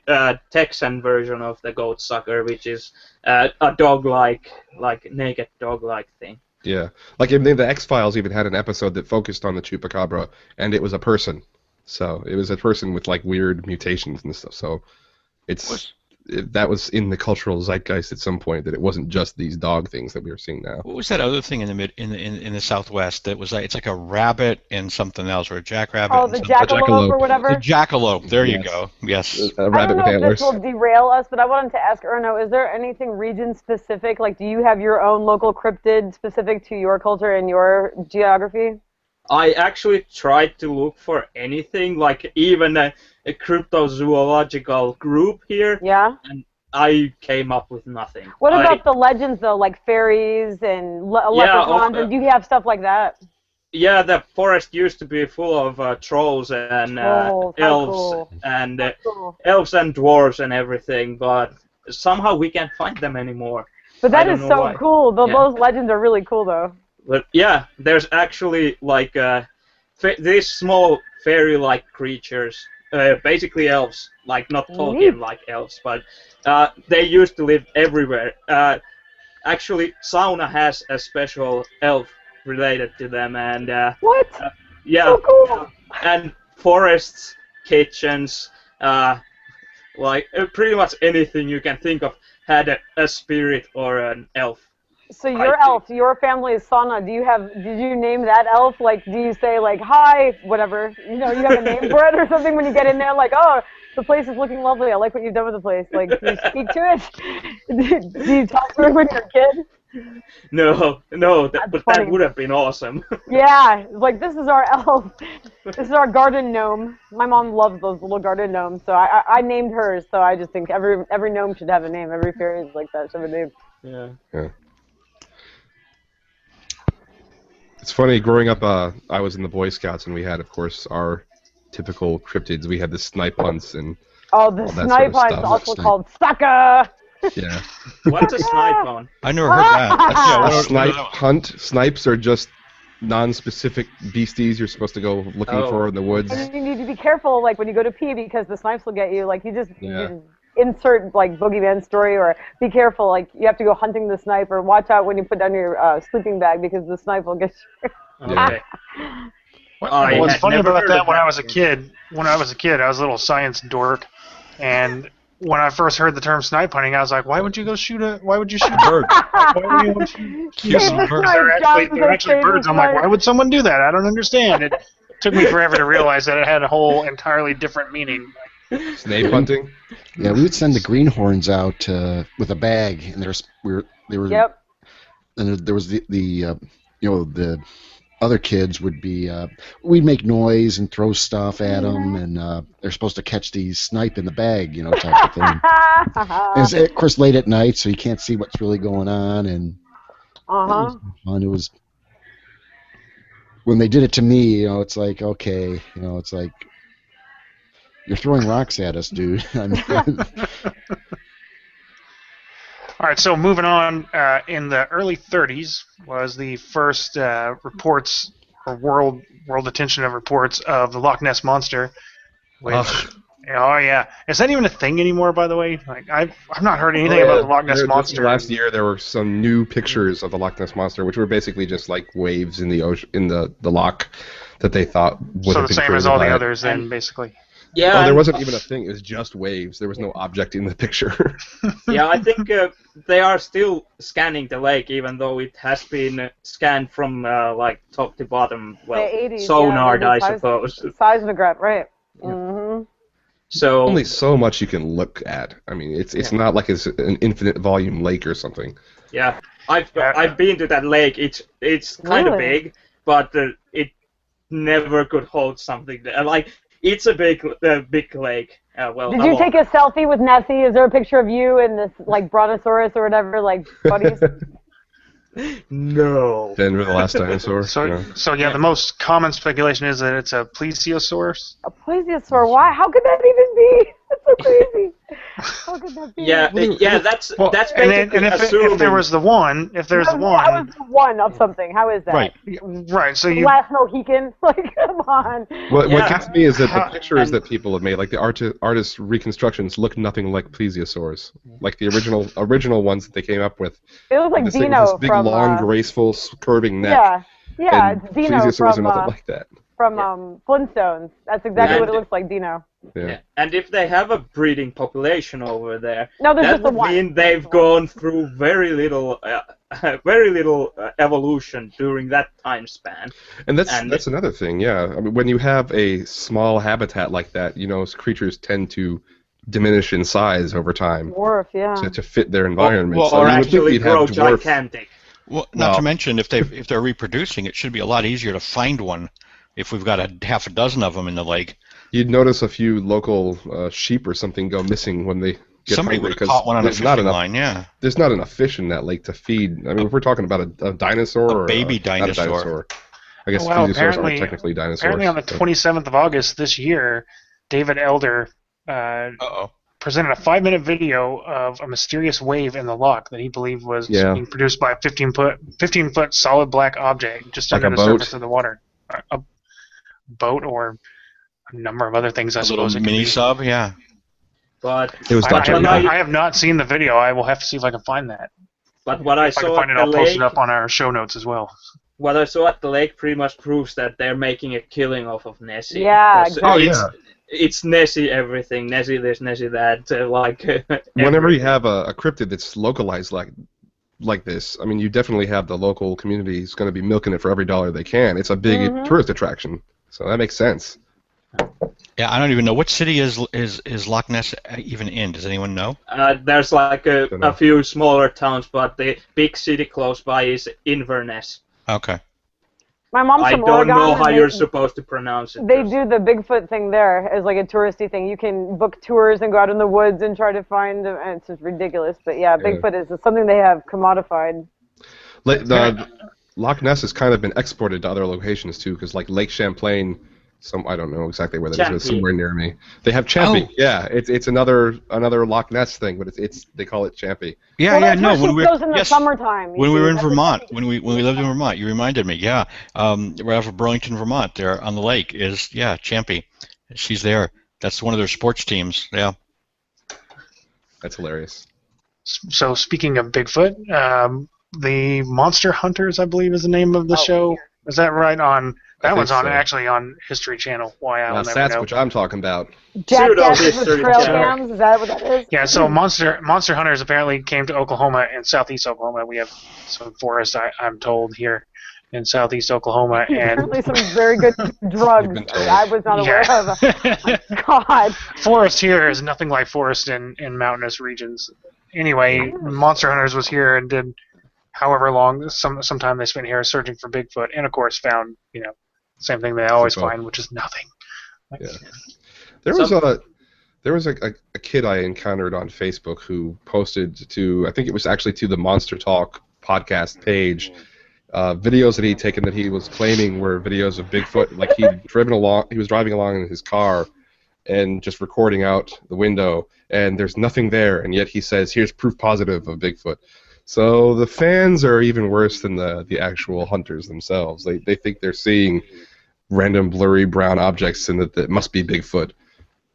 Speaker 5: Texan version of the goat sucker, which is a dog-like, like naked dog-like thing.
Speaker 2: Yeah, like the X-Files even had an episode that focused on the Chupacabra, and it was a person. So it was a person with like weird mutations and stuff. So that was in the cultural zeitgeist at some point, that it wasn't just these dog things that we are seeing now.
Speaker 6: What was that other thing in the Southwest that was like, it's like a rabbit and something else, or a jackrabbit?
Speaker 4: Oh, the jackalope or whatever.
Speaker 6: The jackalope. There you go. Yes.
Speaker 2: A rabbit with antlers.
Speaker 4: I don't know if this will derail us, but I wanted to ask Erno: is there anything region specific? Like, do you have your own local cryptid specific to your culture and your geography?
Speaker 5: I actually tried to look for anything, like even a cryptozoological group here.
Speaker 4: Yeah.
Speaker 5: And I came up with nothing.
Speaker 4: What about the legends, though, like fairies and leprechauns? And do you have stuff like that?
Speaker 5: Yeah, the forest used to be full of trolls and elves and elves and dwarves and everything, but somehow we can't find them anymore.
Speaker 4: But that is so cool. Those legends are really cool, though.
Speaker 5: But yeah, there's actually like these small fairy-like creatures, basically elves, like not Tolkien-like elves, but they used to live everywhere. Actually, Sauna has a special elf related to them, and
Speaker 4: what?
Speaker 5: Yeah,
Speaker 4: so cool.
Speaker 5: And forests, kitchens, like pretty much anything you can think of had a spirit or an elf.
Speaker 4: So your elf, your family is Sauna. Did you name that elf? Like, do you say like, hi, whatever? You know, you have a name for it or something when you get in there, like, oh, the place is looking lovely. I like what you've done with the place. Like, do you speak to it? Do you talk to it when you're a kid?
Speaker 5: No, but that would have been awesome.
Speaker 4: Yeah, like, this is our elf. This is our garden gnome. My mom loves those little garden gnomes, so I named hers. So I just think every gnome should have a name. Every fairy is like that should have a name.
Speaker 5: Yeah.
Speaker 2: It's funny, growing up, I was in the Boy Scouts, and we had, of course, our typical cryptids. We had the snipe hunts and
Speaker 4: the snipe hunt's also called sucker!
Speaker 2: Yeah.
Speaker 5: What's a snipe hunt?
Speaker 6: I never heard that.
Speaker 2: Snipe hunt. Snipes are just non-specific beasties you're supposed to go looking for in the woods.
Speaker 4: And you need to be careful, like when you go to pee, because the snipes will get you. Like you just insert like boogeyman story, or be careful, like you have to go hunting the snipe, or watch out when you put down your sleeping bag because the snipe will get you.
Speaker 5: Okay.
Speaker 1: What's funny about that? When I was a kid, I was a little science dork, and when I first heard the term snipe hunting, I was like, why would you shoot a bird? Why would you want to shoot some birds? They're actually birds. I'm like, why would someone do that? I don't understand. It took me forever to realize that it had a whole entirely different meaning.
Speaker 2: Snape hunting?
Speaker 3: Yeah, we would send the greenhorns out with a bag, and there was the other kids would be we'd make noise and throw stuff at them, and they're supposed to catch these snipe in the bag, type of thing. And it's, of course, late at night, so you can't see what's really going on, and it was when they did it to me, it's like, okay, it's like, you're throwing rocks at us, dude. I mean,
Speaker 1: all right, so moving on, in the early 30s was the first reports or world attention of reports of the Loch Ness Monster, which, is that even a thing anymore? By the way, like I've not heard anything about the Loch Ness Monster.
Speaker 2: Last year there were some new pictures of the Loch Ness Monster, which were basically just like waves in the ocean, in the loch, that they thought would have been
Speaker 1: the same as all the others, then basically.
Speaker 5: Yeah.
Speaker 2: Oh, there wasn't even a thing. It was just waves. There was no object in the picture.
Speaker 5: Yeah, I think they are still scanning the lake, even though it has been scanned from like top to bottom. Well,
Speaker 4: 80s,
Speaker 5: sonar, I suppose.
Speaker 4: Seismograph, right? Yeah. Mm-hmm.
Speaker 5: So
Speaker 2: only so much you can look at. I mean, it's not like it's an infinite volume lake or something.
Speaker 5: Yeah, I've been to that lake. It's kind of big, but it never could hold something there. Like. It's a big lake.
Speaker 4: Did you take a selfie with Nessie? Is there a picture of you and this like brontosaurus or whatever, like buddies?
Speaker 5: No.
Speaker 2: Denver, the last dinosaur.
Speaker 1: So the most common speculation is that it's a plesiosaurus.
Speaker 4: A plesiosaur? Why? How could that even be? That's so crazy. How could that be?
Speaker 5: Yeah, that's basically
Speaker 1: and if there was the one,
Speaker 4: that was the one of something. How is that?
Speaker 1: Right. So you
Speaker 4: last Mohican, like, come on.
Speaker 2: What gets me is that the pictures that people have made, like the artist reconstructions, look nothing like plesiosaurs. Like the original ones that they came up with.
Speaker 4: It looks like Dino
Speaker 2: this big,
Speaker 4: from
Speaker 2: long, graceful, curving neck.
Speaker 4: Yeah,
Speaker 2: and
Speaker 4: it's Dino
Speaker 2: plesiosaurs
Speaker 4: from
Speaker 2: are nothing like that.
Speaker 4: From Flintstones. That's exactly what it looks like, Dino.
Speaker 2: Yeah.
Speaker 5: And if they have a breeding population over there,
Speaker 4: there's
Speaker 5: that
Speaker 4: just the
Speaker 5: would
Speaker 4: one.
Speaker 5: mean they've gone through very little evolution during that time span.
Speaker 2: And that's another thing. Yeah, I mean, when you have a small habitat like that, creatures tend to diminish in size over time.
Speaker 4: Dwarf,
Speaker 2: to fit their environment.
Speaker 5: Or actually grow gigantic.
Speaker 6: Well, not to mention, if they're reproducing, it should be a lot easier to find one. If we've got half a dozen of them in the lake,
Speaker 2: you'd notice a few local sheep or something go missing when they get
Speaker 6: somebody would have caught one on a fishing line. Yeah,
Speaker 2: there's not enough fish in that lake to feed. I mean, if we're talking about a dinosaur,
Speaker 6: a baby dinosaur.
Speaker 2: Not a dinosaur. I guess plesiosaurs aren't technically dinosaurs.
Speaker 1: Apparently, on the 27th of August this year, David Elder presented a 5-minute video of a mysterious wave in the loch that he believed was being produced by a 15-foot solid black object just
Speaker 2: like
Speaker 1: under the surface of the water. A boat or a number of other things, I suppose.
Speaker 6: A little mini sub, yeah.
Speaker 5: But
Speaker 2: it was
Speaker 1: I have not seen the video. I will have to see if I can find that.
Speaker 5: But what I saw
Speaker 1: at the lake, I'll post it up on our show notes as well.
Speaker 5: What I saw at the lake pretty much proves that they're making a killing off of Nessie.
Speaker 4: Yeah, exactly.
Speaker 5: It's Nessie everything. Nessie this, Nessie that.
Speaker 2: Whenever you have a cryptid that's localized like this, I mean, you definitely have the local community is going to be milking it for every dollar they can. It's a big tourist attraction, so that makes sense.
Speaker 6: Yeah, I don't even know what city is Loch Ness even in. Does anyone know?
Speaker 5: There's like a few smaller towns, but the big city close by is Inverness.
Speaker 6: Okay.
Speaker 4: My mom's from
Speaker 5: Oregon. I don't know how
Speaker 4: and
Speaker 5: you're supposed to pronounce it.
Speaker 4: They do the Bigfoot thing there as like a touristy thing. You can book tours and go out in the woods and try to find them, and it's just ridiculous. But yeah, Bigfoot is something they have commodified.
Speaker 2: The Loch Ness has kind of been exported to other locations too, because like Lake Champlain I don't know exactly where that is. It's
Speaker 5: Champy.
Speaker 2: somewhere near me. They have Champy.
Speaker 6: Oh.
Speaker 2: Yeah, it's another Loch Ness thing, but it's they call it Champy.
Speaker 6: Yeah,
Speaker 4: Well,
Speaker 6: yeah,
Speaker 4: that's
Speaker 6: no.
Speaker 4: where
Speaker 6: When
Speaker 4: she
Speaker 6: we
Speaker 4: goes in the
Speaker 6: yes,
Speaker 4: summertime.
Speaker 6: when we were in
Speaker 4: That's what
Speaker 6: Vermont,
Speaker 4: Champy
Speaker 6: when we lived in Vermont, you reminded me. Yeah, right off of Burlington, Vermont, there on the lake is Champy. She's there. That's one of their sports teams. Yeah.
Speaker 2: That's hilarious.
Speaker 1: So speaking of Bigfoot, the Monster Hunters, I believe, is the name of the show. Is that right? That one's on
Speaker 2: so.
Speaker 1: actually on History Channel. Why
Speaker 2: Now
Speaker 1: I'll never know.
Speaker 2: Sasquatch, I'm talking about.
Speaker 4: Jackasses with
Speaker 5: History
Speaker 4: trail
Speaker 5: channel.
Speaker 4: cams. Is that what that is?
Speaker 1: Yeah, so Monster Hunters apparently came to Oklahoma and southeast Oklahoma. We have some forest, I'm told, here in southeast Oklahoma, and
Speaker 4: Apparently some very good drugs
Speaker 2: been told.
Speaker 4: I was not aware of. God.
Speaker 1: forest here is nothing like forest in mountainous regions. Anyway, Monster Hunters was here and did however long, some time they spent here searching for Bigfoot, and of course found, same thing they always find, which is nothing.
Speaker 2: Yeah. There was a kid I encountered on Facebook who posted to, I think it was actually to the Monster Talk podcast page, videos that he'd taken that he was claiming were videos of Bigfoot. Like he was driving along in his car and just recording out the window, and there's nothing there, and yet he says, here's proof positive of Bigfoot. So the fans are even worse than the actual hunters themselves. They think they're seeing random blurry brown objects and that it must be Bigfoot.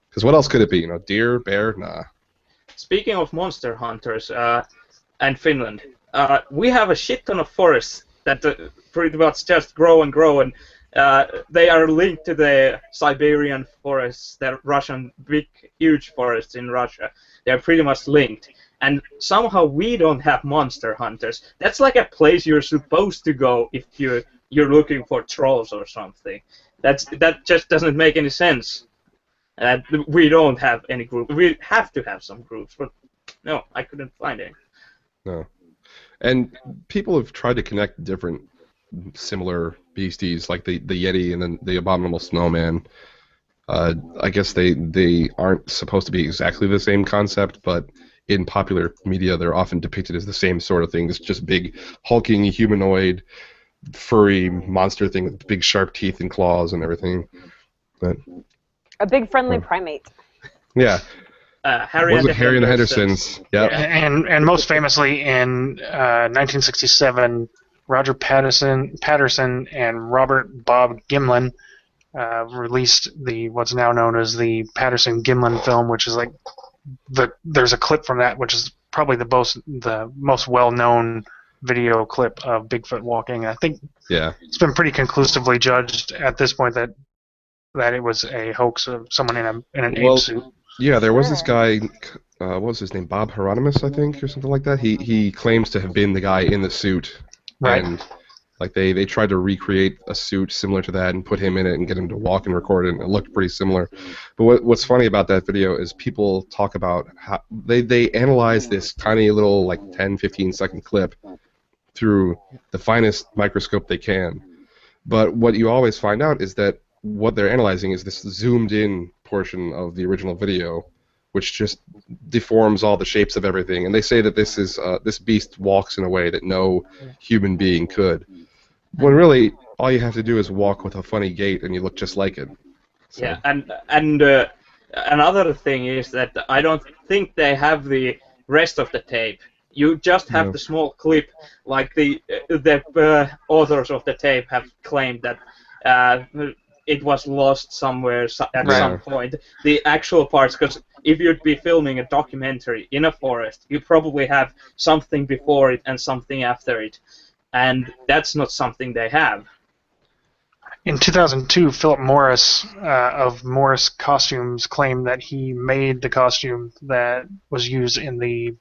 Speaker 2: Because what else could it be? Deer, bear? Nah.
Speaker 5: Speaking of monster hunters and Finland, we have a shit ton of forests that pretty much just grow and grow, and they are linked to the Siberian forests, the Russian big, huge forests in Russia. They are pretty much linked. And somehow we don't have monster hunters. That's like a place you're supposed to go if you're looking for trolls or something. That just doesn't make any sense. We don't have any group. We have to have some groups, but no, I couldn't find any.
Speaker 2: No. And people have tried to connect different similar beasties, like the Yeti and then the abominable snowman. I guess they aren't supposed to be exactly the same concept, but in popular media they're often depicted as the same sort of thing. It's just big, hulking, humanoid, furry monster thing with big sharp teeth and claws and everything. But,
Speaker 4: A big friendly primate.
Speaker 2: yeah.
Speaker 5: Harry
Speaker 2: Was
Speaker 5: and
Speaker 2: it Harry and the Hendersons? Yep.
Speaker 1: And most famously in 1967, Roger Patterson and Robert Bob Gimlin released what's now known as the Patterson-Gimlin film, which is like there's a clip from that, which is probably the most well-known video clip of Bigfoot walking. I think it's been pretty conclusively judged at this point that it was a hoax of someone in an ape suit.
Speaker 2: Yeah, there was this guy, what was his name, Bob Hieronymus, I think, or something like that. He claims to have been the guy in the suit,
Speaker 1: right?
Speaker 2: And like they tried to recreate a suit similar to that and put him in it and get him to walk and record it, and it looked pretty similar. But what's funny about that video is people talk about how they analyze this tiny little like 10, 15-second clip through the finest microscope they can. But what you always find out is that what they're analyzing is this zoomed-in portion of the original video, which just deforms all the shapes of everything. And they say that this beast walks in a way that no human being could. When really, all you have to do is walk with a funny gait, and you look just like it. So.
Speaker 5: Yeah, and another thing is that I don't think they have the rest of the tape. You just have the small clip, like the authors of the tape have claimed that it was lost somewhere at some point. The actual parts, because if you'd be filming a documentary in a forest, you probably have something before it and something after it, and that's not something they have.
Speaker 1: In 2002, Philip Morris of Morris Costumes claimed that he made the costume that was used in the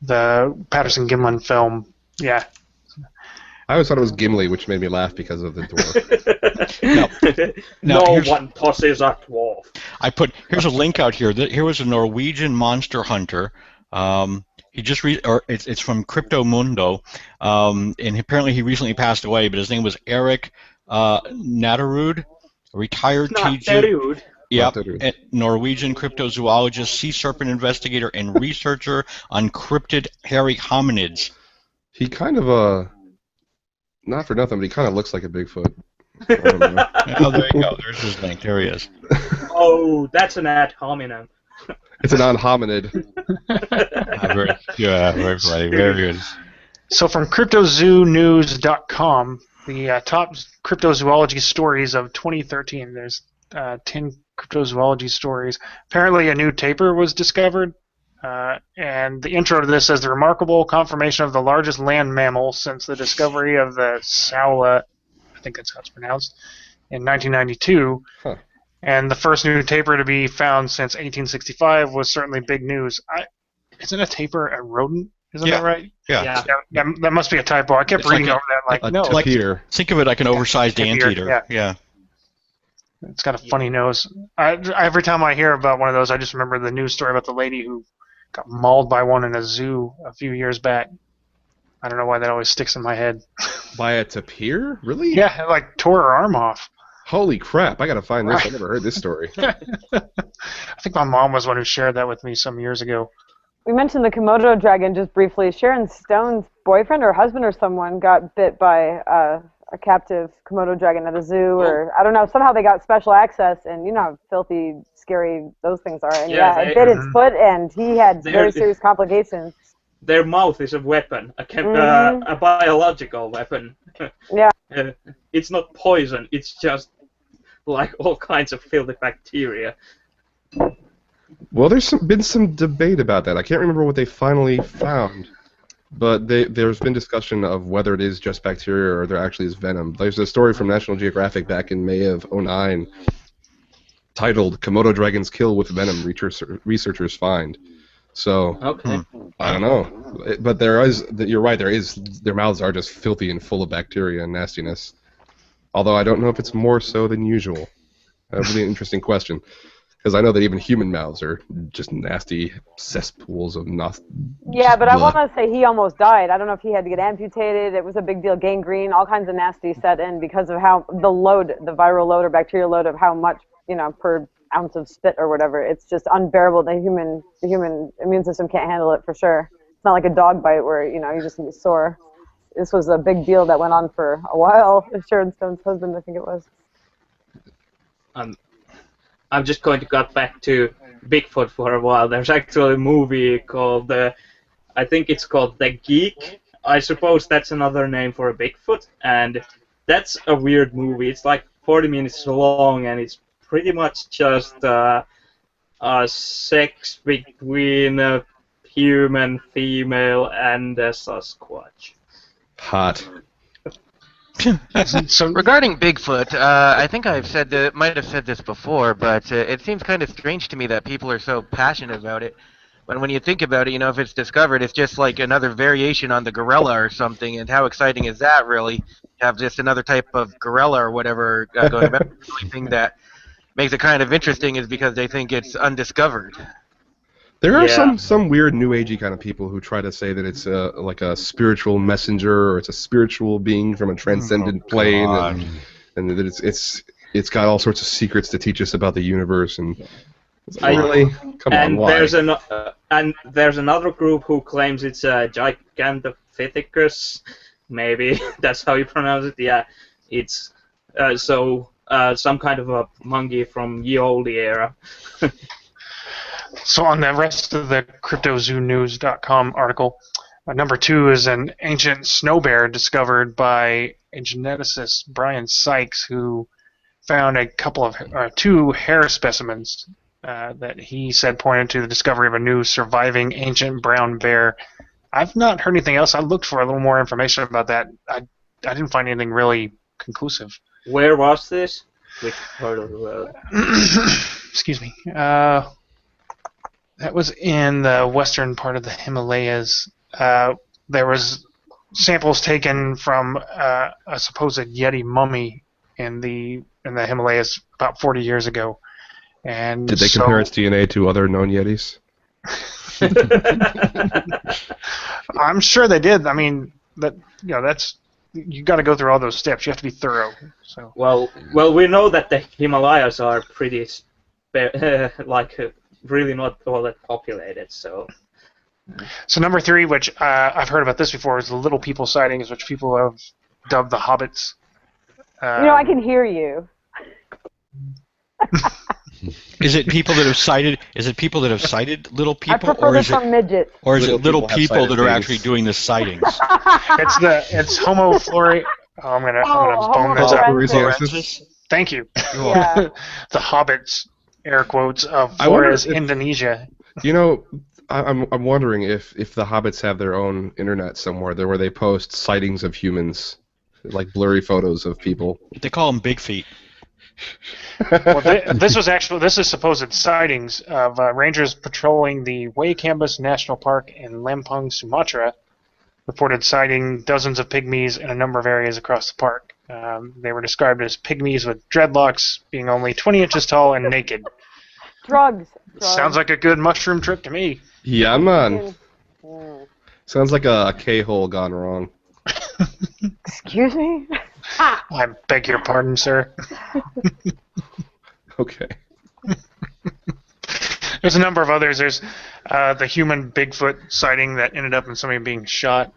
Speaker 1: Patterson-Gimlin film. Yeah.
Speaker 2: I always thought it was Gimli, which made me laugh because of the dwarf.
Speaker 5: No one tosses a dwarf.
Speaker 6: Here's a link out here. Here was a Norwegian monster hunter. It's from Cryptomundo, and apparently he recently passed away. But his name was Eric Natterud, a retired TG. Yep, Norwegian cryptozoologist, sea serpent investigator, and researcher on cryptid hairy hominids.
Speaker 2: He kind of not for nothing, but he kind of looks like a Bigfoot. I don't know.
Speaker 6: Oh, there you go. There's his link. There he is.
Speaker 5: Oh, that's an ad hominem.
Speaker 2: It's a non-hominid.
Speaker 6: Very funny. Very good.
Speaker 1: So from cryptozoonews.com, the top cryptozoology stories of 2013. There's 10 cryptozoology stories. Apparently a new tapir was discovered. And the intro to this says the remarkable confirmation of the largest land mammal since the discovery of the Saula, I think that's how it's pronounced, in 1992.
Speaker 2: Huh.
Speaker 1: And the first new tapir to be found since 1865 was certainly big news. Isn't a tapir a rodent? Isn't that right?
Speaker 6: Yeah.
Speaker 1: That must be a typo. I kept
Speaker 6: It's
Speaker 1: reading
Speaker 6: like
Speaker 1: over that like,
Speaker 2: A
Speaker 1: no.
Speaker 2: tapir.
Speaker 6: Think of it like an oversized
Speaker 1: tapir,
Speaker 6: anteater. Yeah.
Speaker 1: It's got a funny nose. Every time I hear about one of those, I just remember the news story about the lady who got mauled by one in a zoo a few years back. I don't know why that always sticks in my head.
Speaker 2: By a tapir? Really?
Speaker 1: Yeah, it like tore her arm off.
Speaker 2: Holy crap! I gotta find this. I never heard this story.
Speaker 1: I think my mom was one who shared that with me some years ago.
Speaker 4: We mentioned the Komodo dragon just briefly. Sharon Stone's boyfriend or husband or someone got bit by a captive Komodo dragon at a zoo, or I don't know. Somehow they got special access, and you know how filthy, scary those things are. And it bit its foot, and he had very serious complications.
Speaker 5: Their mouth is a weapon, a biological weapon.
Speaker 4: Yeah.
Speaker 5: It's not poison. It's just like all kinds of filthy bacteria.
Speaker 2: Well, there's been some debate about that. I can't remember what they finally found, but there's been discussion of whether it is just bacteria or there actually is venom. There's a story from National Geographic back in May of '09 titled "Komodo Dragons Kill with Venom, Researchers Find." So,
Speaker 5: Okay.
Speaker 2: I don't know. But you're right, their mouths are just filthy and full of bacteria and nastiness. Although I don't know if it's more so than usual. That would be an interesting question. Because I know that even human mouths are just nasty cesspools of
Speaker 4: Yeah, but I want to say he almost died. I don't know if he had to get amputated. It was a big deal. Gangrene, all kinds of nasty set in because of how the viral load or bacterial load of how much, per ounce of spit or whatever. It's just unbearable. The human immune system can't handle it for sure. It's not like a dog bite where, you just can be sore. This was a big deal that went on for a while. Sharon Stone's husband, I think it was.
Speaker 5: I'm just going to cut back to Bigfoot for a while. There's actually a movie called, I think it's called The Geek. I suppose that's another name for a Bigfoot. And that's a weird movie. It's like 40 minutes long, and it's pretty much just sex between a human, female, and a Sasquatch.
Speaker 2: Hot.
Speaker 8: So regarding Bigfoot, I think might have said this before, but it seems kind of strange to me that people are so passionate about it. When you think about it, if it's discovered, it's just like another variation on the gorilla or something. And how exciting is that, really? To have just another type of gorilla or whatever going about. The only thing that makes it kind of interesting is because they think it's undiscovered.
Speaker 2: There are some weird New Agey kind of people who try to say that it's like a spiritual messenger or it's a spiritual being from a transcendent plane, and that it's got all sorts of secrets to teach us about the universe. And really, come on, why?
Speaker 5: There's another group who claims it's a Gigantopithecus. Maybe that's how you pronounce it. Yeah, it's some kind of a monkey from ye olde era.
Speaker 1: So on the rest of the cryptozoonews.com article, number 2 is an ancient snow bear discovered by a geneticist, Brian Sykes, who found two hair specimens that he said pointed to the discovery of a new surviving ancient brown bear. I've not heard anything else. I looked for a little more information about that. I didn't find anything really conclusive.
Speaker 5: Where was this? Which part of the world?
Speaker 1: Excuse me. That was in the western part of the Himalayas. There was samples taken from a supposed Yeti mummy in the Himalayas about 40 years ago. And
Speaker 2: did they compare its DNA to other known Yetis?
Speaker 1: I'm sure they did. I mean, that's you got to go through all those steps. You have to be thorough. So
Speaker 5: well, we know that the Himalayas are pretty really not all that populated. So
Speaker 1: number 3, which I've heard about this before, is the Little People sightings, which people have dubbed the Hobbits.
Speaker 4: I can hear you.
Speaker 6: Is it people that have cited? Is it people that have cited little
Speaker 4: I
Speaker 6: people,
Speaker 4: prefer
Speaker 6: or
Speaker 4: this
Speaker 6: is it,
Speaker 4: from midgets.
Speaker 6: or is it
Speaker 2: Little
Speaker 6: little
Speaker 2: people have
Speaker 6: people
Speaker 2: cited
Speaker 6: that are
Speaker 2: things.
Speaker 6: actually doing the sightings?
Speaker 1: It's Homo flori. Oh, I'm gonna bone this
Speaker 4: Homo
Speaker 1: up.
Speaker 2: Floresiensis?
Speaker 1: Thank you.
Speaker 4: Yeah.
Speaker 1: The hobbits, air quotes, of
Speaker 2: I wonder
Speaker 1: Flores,
Speaker 2: if-
Speaker 1: Indonesia.
Speaker 2: You know, I'm wondering if the hobbits have their own internet somewhere there where they post sightings of humans, like blurry photos of people.
Speaker 6: They call them big feet.
Speaker 1: Well, this is supposed sightings of rangers patrolling the Waikambas National Park in Lampung, Sumatra. Reported sighting dozens of pygmies in a number of areas across the park. They were described as pygmies with dreadlocks, being only 20 inches tall and naked.
Speaker 4: Drugs.
Speaker 1: Sounds like a good mushroom trip to me.
Speaker 2: Yeah, man.
Speaker 4: Mm.
Speaker 2: Sounds like a K-hole gone wrong.
Speaker 4: Excuse me?
Speaker 1: I beg your pardon, sir.
Speaker 2: Okay.
Speaker 1: There's a number of others. There's the human Bigfoot sighting that ended up in somebody being shot.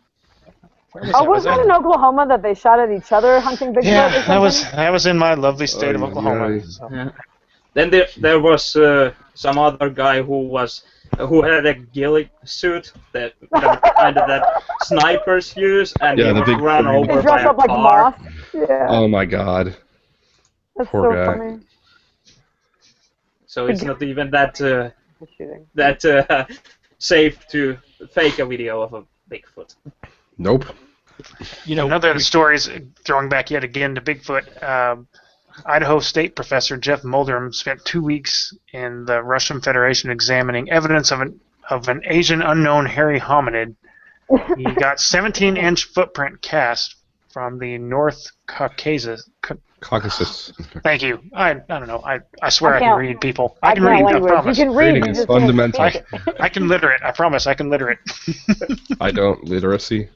Speaker 1: Where was that?
Speaker 4: Wasn't it in Oklahoma that they shot at each other hunting Bigfoot or
Speaker 1: Yeah,
Speaker 4: something?
Speaker 1: that was in my lovely state of
Speaker 2: Oh,
Speaker 1: Oklahoma.
Speaker 2: yeah.
Speaker 1: So.
Speaker 5: Yeah. Then there was some other guy who had a ghillie suit that kind of that snipers use, and
Speaker 2: Yeah,
Speaker 5: he
Speaker 2: the
Speaker 5: was
Speaker 2: big
Speaker 5: run
Speaker 2: green
Speaker 4: They
Speaker 5: over by
Speaker 4: dress
Speaker 5: a
Speaker 4: up like
Speaker 5: car.
Speaker 4: moss. Yeah.
Speaker 2: Oh my God.
Speaker 4: That's
Speaker 2: poor
Speaker 4: so
Speaker 2: guy.
Speaker 4: funny.
Speaker 5: So it's not even that
Speaker 4: Shooting.
Speaker 5: safe to fake a video of a Bigfoot.
Speaker 2: Nope.
Speaker 6: You know,
Speaker 1: Another story is throwing back yet again to Bigfoot. Idaho State professor Jeff Mulderm spent 2 weeks in the Russian Federation examining evidence of an Asian unknown hairy hominid. He got 17-inch footprint cast from the North Caucasus.
Speaker 2: Caucasus.
Speaker 1: Thank you. I don't know. I swear
Speaker 4: I
Speaker 1: I can
Speaker 4: can't-
Speaker 1: read people.
Speaker 4: I
Speaker 1: can
Speaker 4: can't
Speaker 1: read. I
Speaker 4: language.
Speaker 1: promise.
Speaker 4: You can read,
Speaker 2: Reading
Speaker 4: you
Speaker 2: is
Speaker 4: just can't
Speaker 2: fundamental.
Speaker 4: speak it.
Speaker 1: I can literate. I promise. I can literate.
Speaker 2: I don't. Literacy.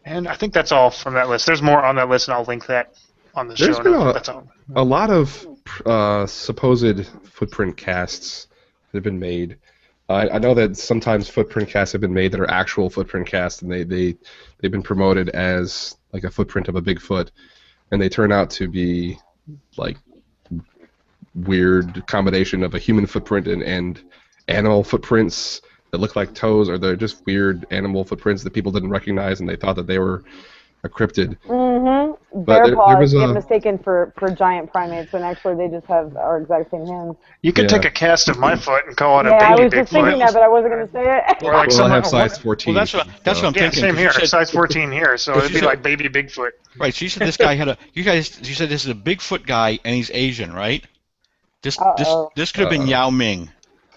Speaker 1: And I think that's all from that list. There's more on that list, and I'll link that on the
Speaker 2: There's
Speaker 1: show
Speaker 2: been
Speaker 1: notes. That's all.
Speaker 2: a lot of supposed footprint casts that have been made. I know that sometimes footprint casts have been made that are actual footprint casts, and they've been promoted as like a footprint of a Bigfoot, and they turn out to be like weird combination of a human footprint and animal footprints that look like toes, or they're just weird animal footprints that people didn't recognize, and they thought that they were a cryptid.
Speaker 4: Mm-hmm.
Speaker 2: But
Speaker 4: Bear
Speaker 2: there
Speaker 4: paws
Speaker 2: was
Speaker 4: get
Speaker 2: a-
Speaker 4: mistaken for giant primates when actually they just have our exact same hands.
Speaker 1: You could
Speaker 2: Yeah.
Speaker 1: take a cast of my foot and call it a
Speaker 4: Yeah, I
Speaker 1: baby
Speaker 4: was just thinking that,
Speaker 1: Bigfoot.
Speaker 4: but I wasn't going to say it.
Speaker 1: Or like
Speaker 2: Well, I
Speaker 1: someone.
Speaker 2: have size 14.
Speaker 6: well, that's what I'm
Speaker 1: Yeah,
Speaker 6: thinking.
Speaker 1: same
Speaker 6: 'cause
Speaker 1: here.
Speaker 6: you said-
Speaker 1: Size 14 here, so it'd
Speaker 6: you
Speaker 1: be
Speaker 6: said-
Speaker 1: like baby Bigfoot.
Speaker 6: Right. So you said this guy had a. You said this is a Bigfoot guy and he's Asian, right? This
Speaker 4: Uh-oh.
Speaker 6: this could have been Yao Ming.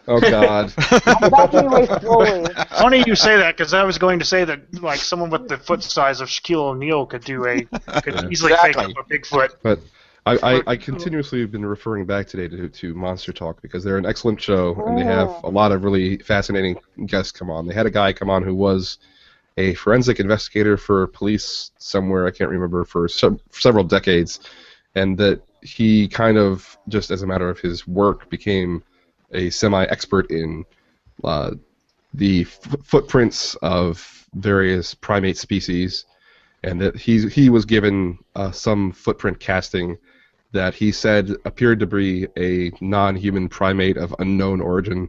Speaker 2: Oh God.
Speaker 4: I'm backing away slowly.
Speaker 1: Funny you say that, because I was going to say that like someone with the foot size of Shaquille O'Neal could easily
Speaker 6: Exactly.
Speaker 1: fake up a Bigfoot.
Speaker 2: But I continuously have been referring back today to Monster Talk because they're an excellent show and they have a lot of really fascinating guests come on. They had a guy come on who was a forensic investigator for police somewhere, I can't remember, for several decades, and that he kind of, just as a matter of his work, became a semi-expert in the footprints of various primate species, and that he was given some footprint casting that he said appeared to be a non-human primate of unknown origin.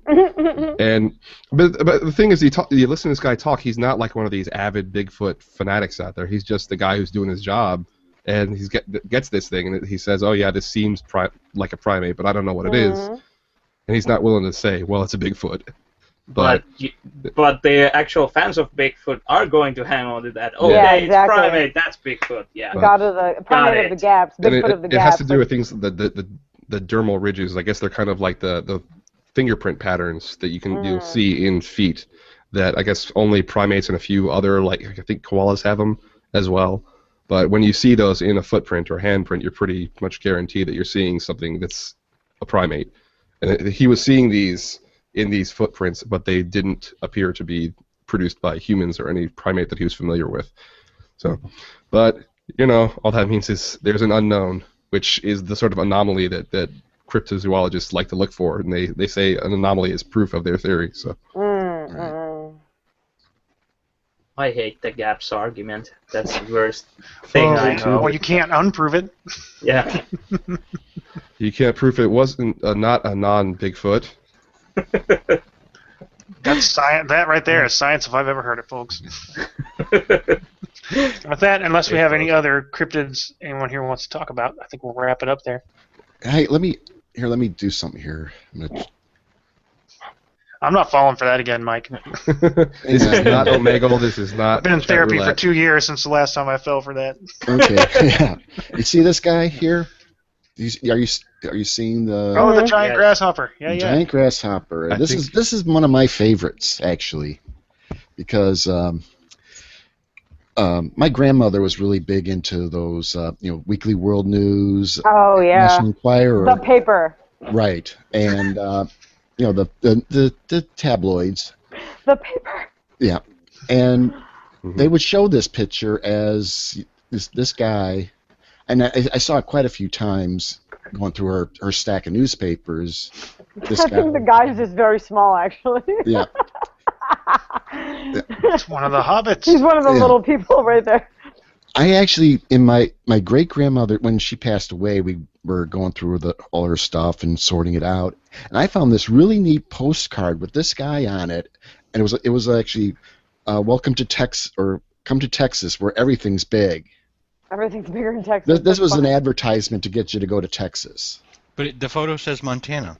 Speaker 2: And but the thing is, you listen to this guy talk. He's not like one of these avid Bigfoot fanatics out there. He's just the guy who's doing his job, and he gets this thing, and he says, "Oh yeah, this seems like a primate, but I don't know what it is." And he's not willing to say, "Well, it's a Bigfoot." But
Speaker 5: But the actual fans of Bigfoot are going to hang on to that. Oh,
Speaker 4: Yeah,
Speaker 5: yeah,
Speaker 4: exactly.
Speaker 5: it's primate, that's Bigfoot. Yeah.
Speaker 4: God of the primate of the gaps,
Speaker 2: and
Speaker 4: Bigfoot of the
Speaker 2: it
Speaker 4: gaps.
Speaker 2: has to do with things the dermal ridges. I guess they're kind of like the fingerprint patterns that you'll see in feet. That I guess only primates and a few other, like I think koalas have them as well. But when you see those in a footprint or handprint, you're pretty much guaranteed that you're seeing something that's a primate. And he was seeing these in these footprints, but they didn't appear to be produced by humans or any primate that he was familiar with. So, but all that means is there's an unknown, which is the sort of anomaly that cryptozoologists like to look for, and they say an anomaly is proof of their theory. So,
Speaker 5: I hate the gaps argument. That's the worst thing I know.
Speaker 1: Well, you can't unprove it.
Speaker 5: Yeah.
Speaker 2: You can't prove it wasn't not a non-Bigfoot.
Speaker 1: That's science. That right there is science if I've ever heard it, folks. With that, unless we have any other cryptids anyone here wants to talk about, I think we'll wrap it up there.
Speaker 3: Hey, let me do something here.
Speaker 1: I'm not falling for that again, Mike.
Speaker 2: This is not Omegle. This is not.
Speaker 1: I've been in therapy for 2 years since the last time I fell for that.
Speaker 3: Okay. Yeah. You see this guy here? Are you seeing the?
Speaker 1: Oh, the giant grasshopper. Yeah, yeah.
Speaker 3: Giant grasshopper. This is one of my favorites actually, because my grandmother was really big into those Weekly World News.
Speaker 4: Oh yeah.
Speaker 3: National Enquirer.
Speaker 4: The paper.
Speaker 3: Right, and the tabloids.
Speaker 4: The paper.
Speaker 3: Yeah, and they would show this picture as this guy, and I saw it quite a few times going through her stack of newspapers.
Speaker 4: I think the guy's just very small, actually.
Speaker 3: Yeah.
Speaker 1: It's one of the hobbits.
Speaker 4: He's one of the little people right there.
Speaker 3: I actually, in my great-grandmother, when she passed away, we were going through all her stuff and sorting it out, and I found this really neat postcard with this guy on it, and it was actually, welcome to Texas, or come to Texas, where everyth's big.
Speaker 4: Everything's bigger in Texas.
Speaker 3: This was an advertisement to get you to go to Texas.
Speaker 6: But the photo says Montana.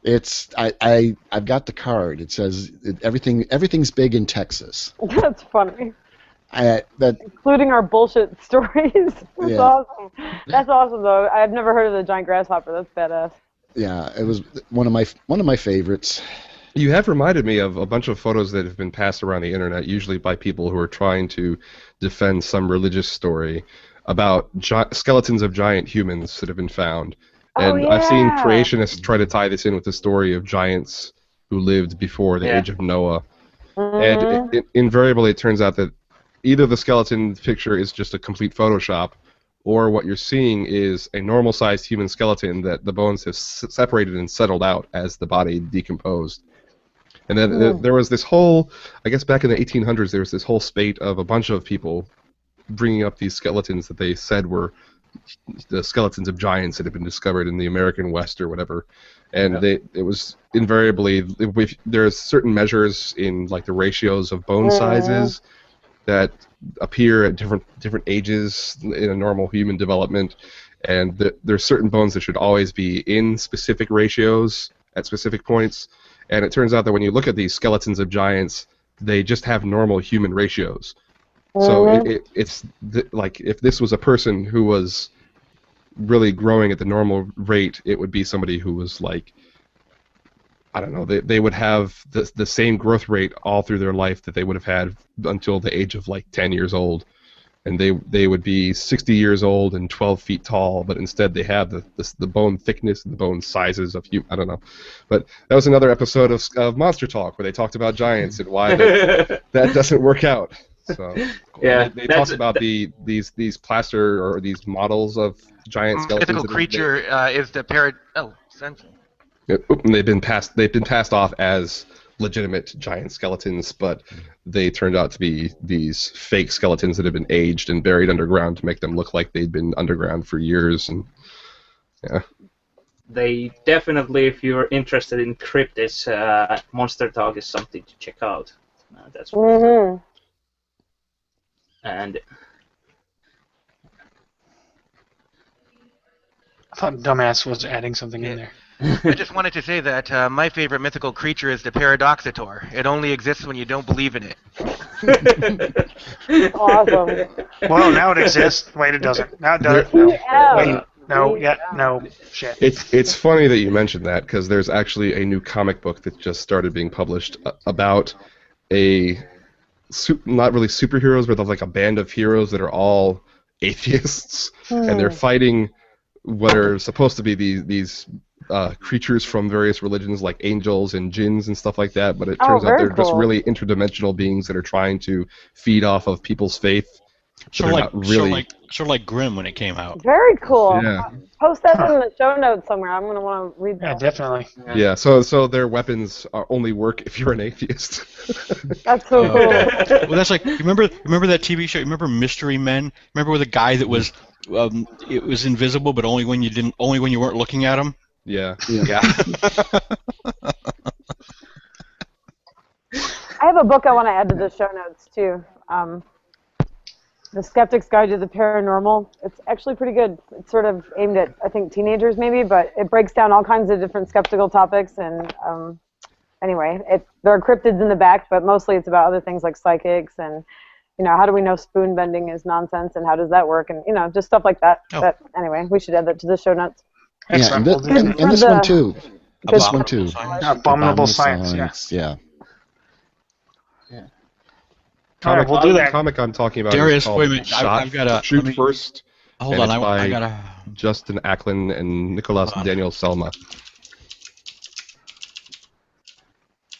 Speaker 3: It's I've got the card. It says everything's big in Texas.
Speaker 4: That's funny.
Speaker 3: That
Speaker 4: including our bullshit stories. That's awesome. That's awesome though. I've never heard of the giant grasshopper. That's badass.
Speaker 3: Yeah, it was one of my favorites.
Speaker 2: You have reminded me of a bunch of photos that have been passed around the internet, usually by people who are trying to defend some religious story about skeletons of giant humans that have been found. And I've seen creationists try to tie this in with the story of giants who lived before the age of Noah. And invariably it turns out that either the skeleton picture is just a complete Photoshop, or what you're seeing is a normal-sized human skeleton that the bones have separated and settled out as the body decomposed. And then there was this whole, I guess back in the 1800s, there was this whole spate of a bunch of people bringing up these skeletons that they said were the skeletons of giants that had been discovered in the American West or whatever. And it was invariably, there's certain measures in like the ratios of bone sizes that appear at different ages in a normal human development, and there's certain bones that should always be in specific ratios at specific points. And it turns out that when you look at these skeletons of giants, they just have normal human ratios. So it's like if this was a person who was really growing at the normal rate, it would be somebody who was like, I don't know, they would have the same growth rate all through their life that they would have had until the age of like 10 years old. And they would be 60 years old and 12 feet tall, but instead they have the bone thickness and the bone sizes of I don't know. But that was another episode of Monster Talk where they talked about giants and why that doesn't work out. So they talked about these plaster or these models of giant skeletons.
Speaker 8: Mythical creature is the parrot. Oh, essentially.
Speaker 2: And they've been passed off as legitimate giant skeletons, but they turned out to be these fake skeletons that have been aged and buried underground to make them look like they'd been underground for years. And
Speaker 5: they definitely, if you're interested in cryptids, Monster Talk is something to check out. That's what and
Speaker 1: I thought Dumbass was adding something in there.
Speaker 8: I just wanted to say that my favorite mythical creature is the Paradoxitor. It only exists when you don't believe in it.
Speaker 4: Awesome.
Speaker 1: Well, now it exists. Wait, it doesn't. Now it does. No. Wait. No. Yeah. No. Shit.
Speaker 2: It's funny that you mentioned that because there's actually a new comic book that just started being published about not really superheroes, but like a band of heroes that are all atheists, and they're fighting what are supposed to be these creatures from various religions like angels and jinns and stuff like that, but it turns out they're just really interdimensional beings that are trying to feed off of people's faith.
Speaker 6: So like like Grimm when it came out.
Speaker 4: Very cool.
Speaker 2: Yeah.
Speaker 4: Post that in the show notes somewhere. I'm gonna want to read
Speaker 1: Yeah,
Speaker 4: that.
Speaker 1: definitely.
Speaker 2: Yeah, so their weapons only work if you're an atheist.
Speaker 4: That's so cool.
Speaker 6: Well, that's like remember that TV show. Remember Mystery Men? Remember with a guy that was it was invisible, but only when you weren't looking at him.
Speaker 2: Yeah.
Speaker 6: Yeah.
Speaker 4: I have a book I want to add to the show notes too. The Skeptic's Guide to the Paranormal. It's actually pretty good. It's sort of aimed at, I think, teenagers maybe, but it breaks down all kinds of different skeptical topics. And anyway, there are cryptids in the back, but mostly it's about other things like psychics and, how do we know spoon bending is nonsense and how does that work? And, just stuff like that.
Speaker 6: Oh.
Speaker 4: But anyway, we should add that to the show notes.
Speaker 3: Yeah, and,
Speaker 1: Excellent.
Speaker 3: and this one too. This one
Speaker 6: Abominable
Speaker 3: too.
Speaker 6: Science.
Speaker 1: Abominable Science,
Speaker 3: Yeah.
Speaker 1: All right, we'll do that.
Speaker 2: Comic I'm talking about
Speaker 6: Darius,
Speaker 2: is called
Speaker 6: wait a minute.
Speaker 2: Shot,
Speaker 6: I've gotta-
Speaker 2: Shoot
Speaker 6: let me-
Speaker 2: First.
Speaker 6: Hold
Speaker 2: And
Speaker 6: on,
Speaker 2: it's by
Speaker 6: I gotta.
Speaker 2: Justin Acklin and Nicholas
Speaker 6: Hold on.
Speaker 2: Daniel Selma.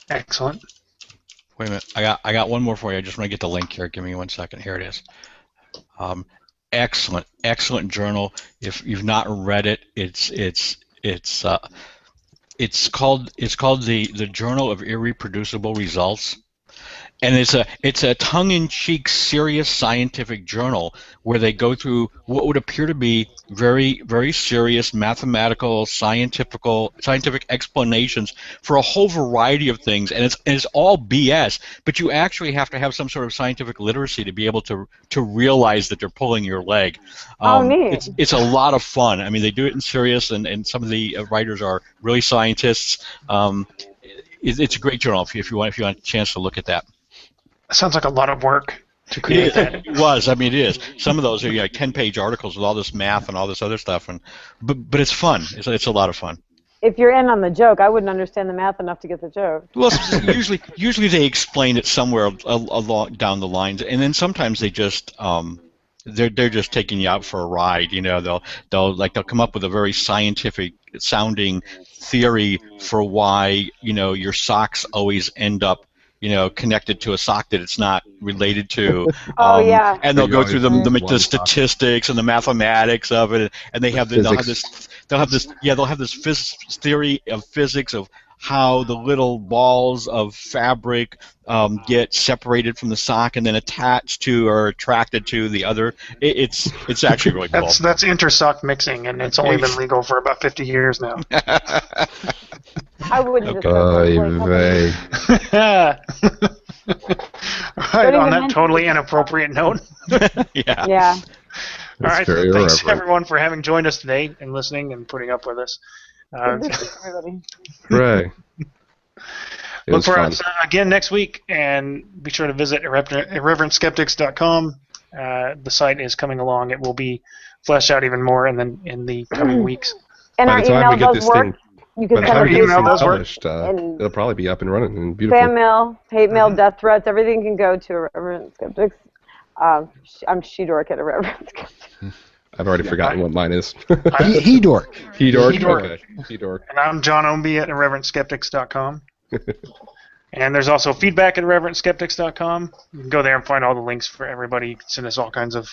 Speaker 1: Excellent.
Speaker 6: Wait a minute. I got one more for you. I just want to get the link here. Give me 1 second. Here it is. Excellent journal. If you've not read it, it's called the Journal of Irreproducible Results. And it's a tongue-in-cheek, serious scientific journal where they go through what would appear to be very, very serious mathematical, scientific explanations for a whole variety of things, and it's all BS. But you actually have to have some sort of scientific literacy to be able to realize that they're pulling your leg.
Speaker 4: Neat.
Speaker 6: It's a lot of fun. I mean, they do it in serious, and some of the writers are really scientists. It's a great journal if you want a chance to look at that.
Speaker 1: Sounds like a lot of work to create that.
Speaker 6: It was. I mean, it is. Some of those are like 10-page articles with all this math and all this other stuff, but it's fun. It's a lot of fun.
Speaker 4: If you're in on the joke, I wouldn't understand the math enough to get the joke.
Speaker 6: Well, usually they explain it somewhere along down the lines, and then sometimes they just they're just taking you out for a ride. They'll come up with a very scientific sounding theory for why your socks always end up connected to a sock that it's not related to.
Speaker 4: Yeah.
Speaker 6: And they'll go through the
Speaker 2: sock.
Speaker 6: statistics and the mathematics of it, and they'll have this theory of physics of how the little balls of fabric get separated from the sock and then attached to or attracted to the other. It's actually really cool.
Speaker 1: That's intersock mixing, and it's only been legal for about 50 years now.
Speaker 4: I wouldn't just
Speaker 2: Vey.
Speaker 1: Right, on that totally inappropriate note.
Speaker 6: Yeah.
Speaker 4: Yeah.
Speaker 1: All right,
Speaker 2: very
Speaker 1: so thanks
Speaker 2: irreverent.
Speaker 1: everyone for having joined us today and listening and putting up with us.
Speaker 4: Everybody.
Speaker 2: Hooray. It
Speaker 1: Look
Speaker 2: was
Speaker 1: for
Speaker 2: fun.
Speaker 1: us again next week, and be sure to visit irreverentskeptics.com. The site is coming along. It will be fleshed out even more in the coming weeks.
Speaker 4: And
Speaker 2: By
Speaker 4: our
Speaker 2: the time
Speaker 4: email
Speaker 2: we get
Speaker 4: does
Speaker 2: this
Speaker 4: work.
Speaker 2: thing,
Speaker 4: You
Speaker 2: by
Speaker 4: can
Speaker 2: the
Speaker 4: send
Speaker 2: time we
Speaker 4: a
Speaker 2: get this
Speaker 1: email
Speaker 2: thing
Speaker 1: does work.
Speaker 2: published,
Speaker 4: And
Speaker 2: it'll probably be up and running and beautiful.
Speaker 4: fan mail, hate mail, death threats, everything can go to Irreverent Skeptics. I'm She-Dork at Irreverent Skeptics.
Speaker 2: I've already forgotten what mine is.
Speaker 3: He dork.
Speaker 2: He-dork?
Speaker 1: He-dork.
Speaker 2: Okay. He-dork.
Speaker 1: And I'm John Omby at irreverentskeptics.com. And there's also feedback at irreverentskeptics.com. You can go there and find all the links for everybody. You can send us all kinds of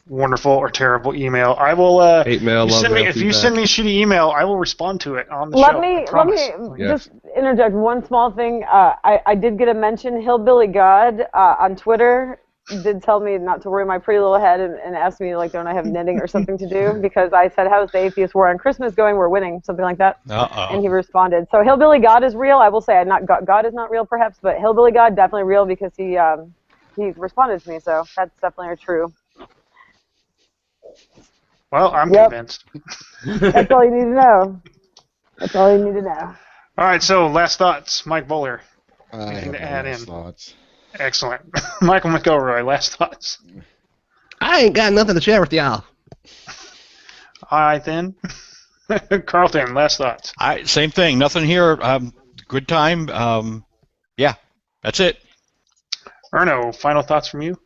Speaker 1: wonderful or terrible email. I will.
Speaker 2: Hate mail,
Speaker 1: you
Speaker 2: love
Speaker 1: send me,
Speaker 2: mail,
Speaker 1: if you
Speaker 2: feedback.
Speaker 1: send me a shitty email, I will respond to it on the
Speaker 4: Let
Speaker 1: show.
Speaker 4: me
Speaker 1: I promise.
Speaker 2: Yes.
Speaker 4: just interject one small thing. I did get a mention. Hillbilly God on Twitter did tell me not to worry my pretty little head and asked me don't I have knitting or something to do because I said how's the Atheist War on Christmas going? We're winning, something like that. And he responded. So Hillbilly God is real. I will say God is not real perhaps, but Hillbilly God definitely real because he responded to me. So that's definitely true.
Speaker 1: Well, I'm
Speaker 4: Yep.
Speaker 1: convinced.
Speaker 4: That's all you need to know. That's all you need to know.
Speaker 1: All right, so last thoughts, Mike Bowler.
Speaker 3: I
Speaker 1: Anything
Speaker 3: have
Speaker 1: to
Speaker 3: no
Speaker 1: add
Speaker 3: last
Speaker 1: in?
Speaker 3: thoughts.
Speaker 1: Excellent. Michael McElroy, last thoughts.
Speaker 9: I ain't got nothing to share with y'all.
Speaker 1: All right, then. Carlton, last thoughts.
Speaker 6: Same thing. Nothing here. Good time. Yeah, that's it.
Speaker 1: Erno, final thoughts from you?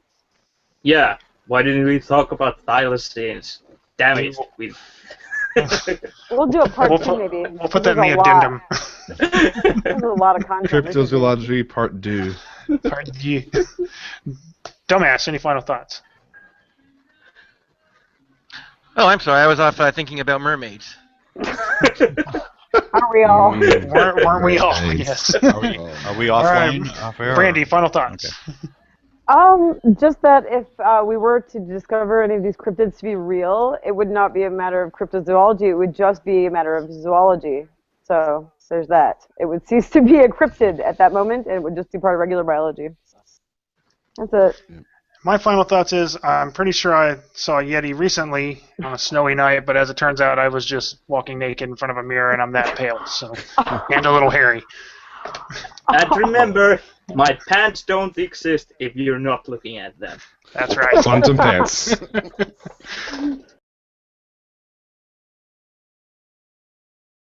Speaker 5: Yeah. Why didn't we talk about thylacines? Damn it.
Speaker 4: We'll do a part
Speaker 1: We'll
Speaker 4: 2
Speaker 1: put,
Speaker 4: maybe.
Speaker 1: we'll put that in
Speaker 4: There's
Speaker 1: the
Speaker 4: a lot.
Speaker 1: addendum.
Speaker 4: There's a lot of content.
Speaker 2: Cryptozoology Part 2.
Speaker 1: Dumbass, any final thoughts?
Speaker 8: Oh, I'm sorry. I was off thinking about mermaids.
Speaker 4: Aren't we all?
Speaker 1: Weren't we all?
Speaker 2: Nice.
Speaker 1: Yes.
Speaker 6: Are we offline?
Speaker 1: right.
Speaker 6: Off air?
Speaker 1: Brandy, final thoughts.
Speaker 6: Okay.
Speaker 4: Just that if we were to discover any of these cryptids to be real, it would not be a matter of cryptozoology. It would just be a matter of zoology. So there's that. It would cease to be a cryptid at that moment, and it would just be part of regular biology. That's it.
Speaker 1: My final thoughts is I'm pretty sure I saw a Yeti recently on a snowy night, but as it turns out, I was just walking naked in front of a mirror, and I'm that pale, so and a little hairy.
Speaker 5: And remember, my pants don't exist if you're not looking at them.
Speaker 1: That's right.
Speaker 2: Quantum pants.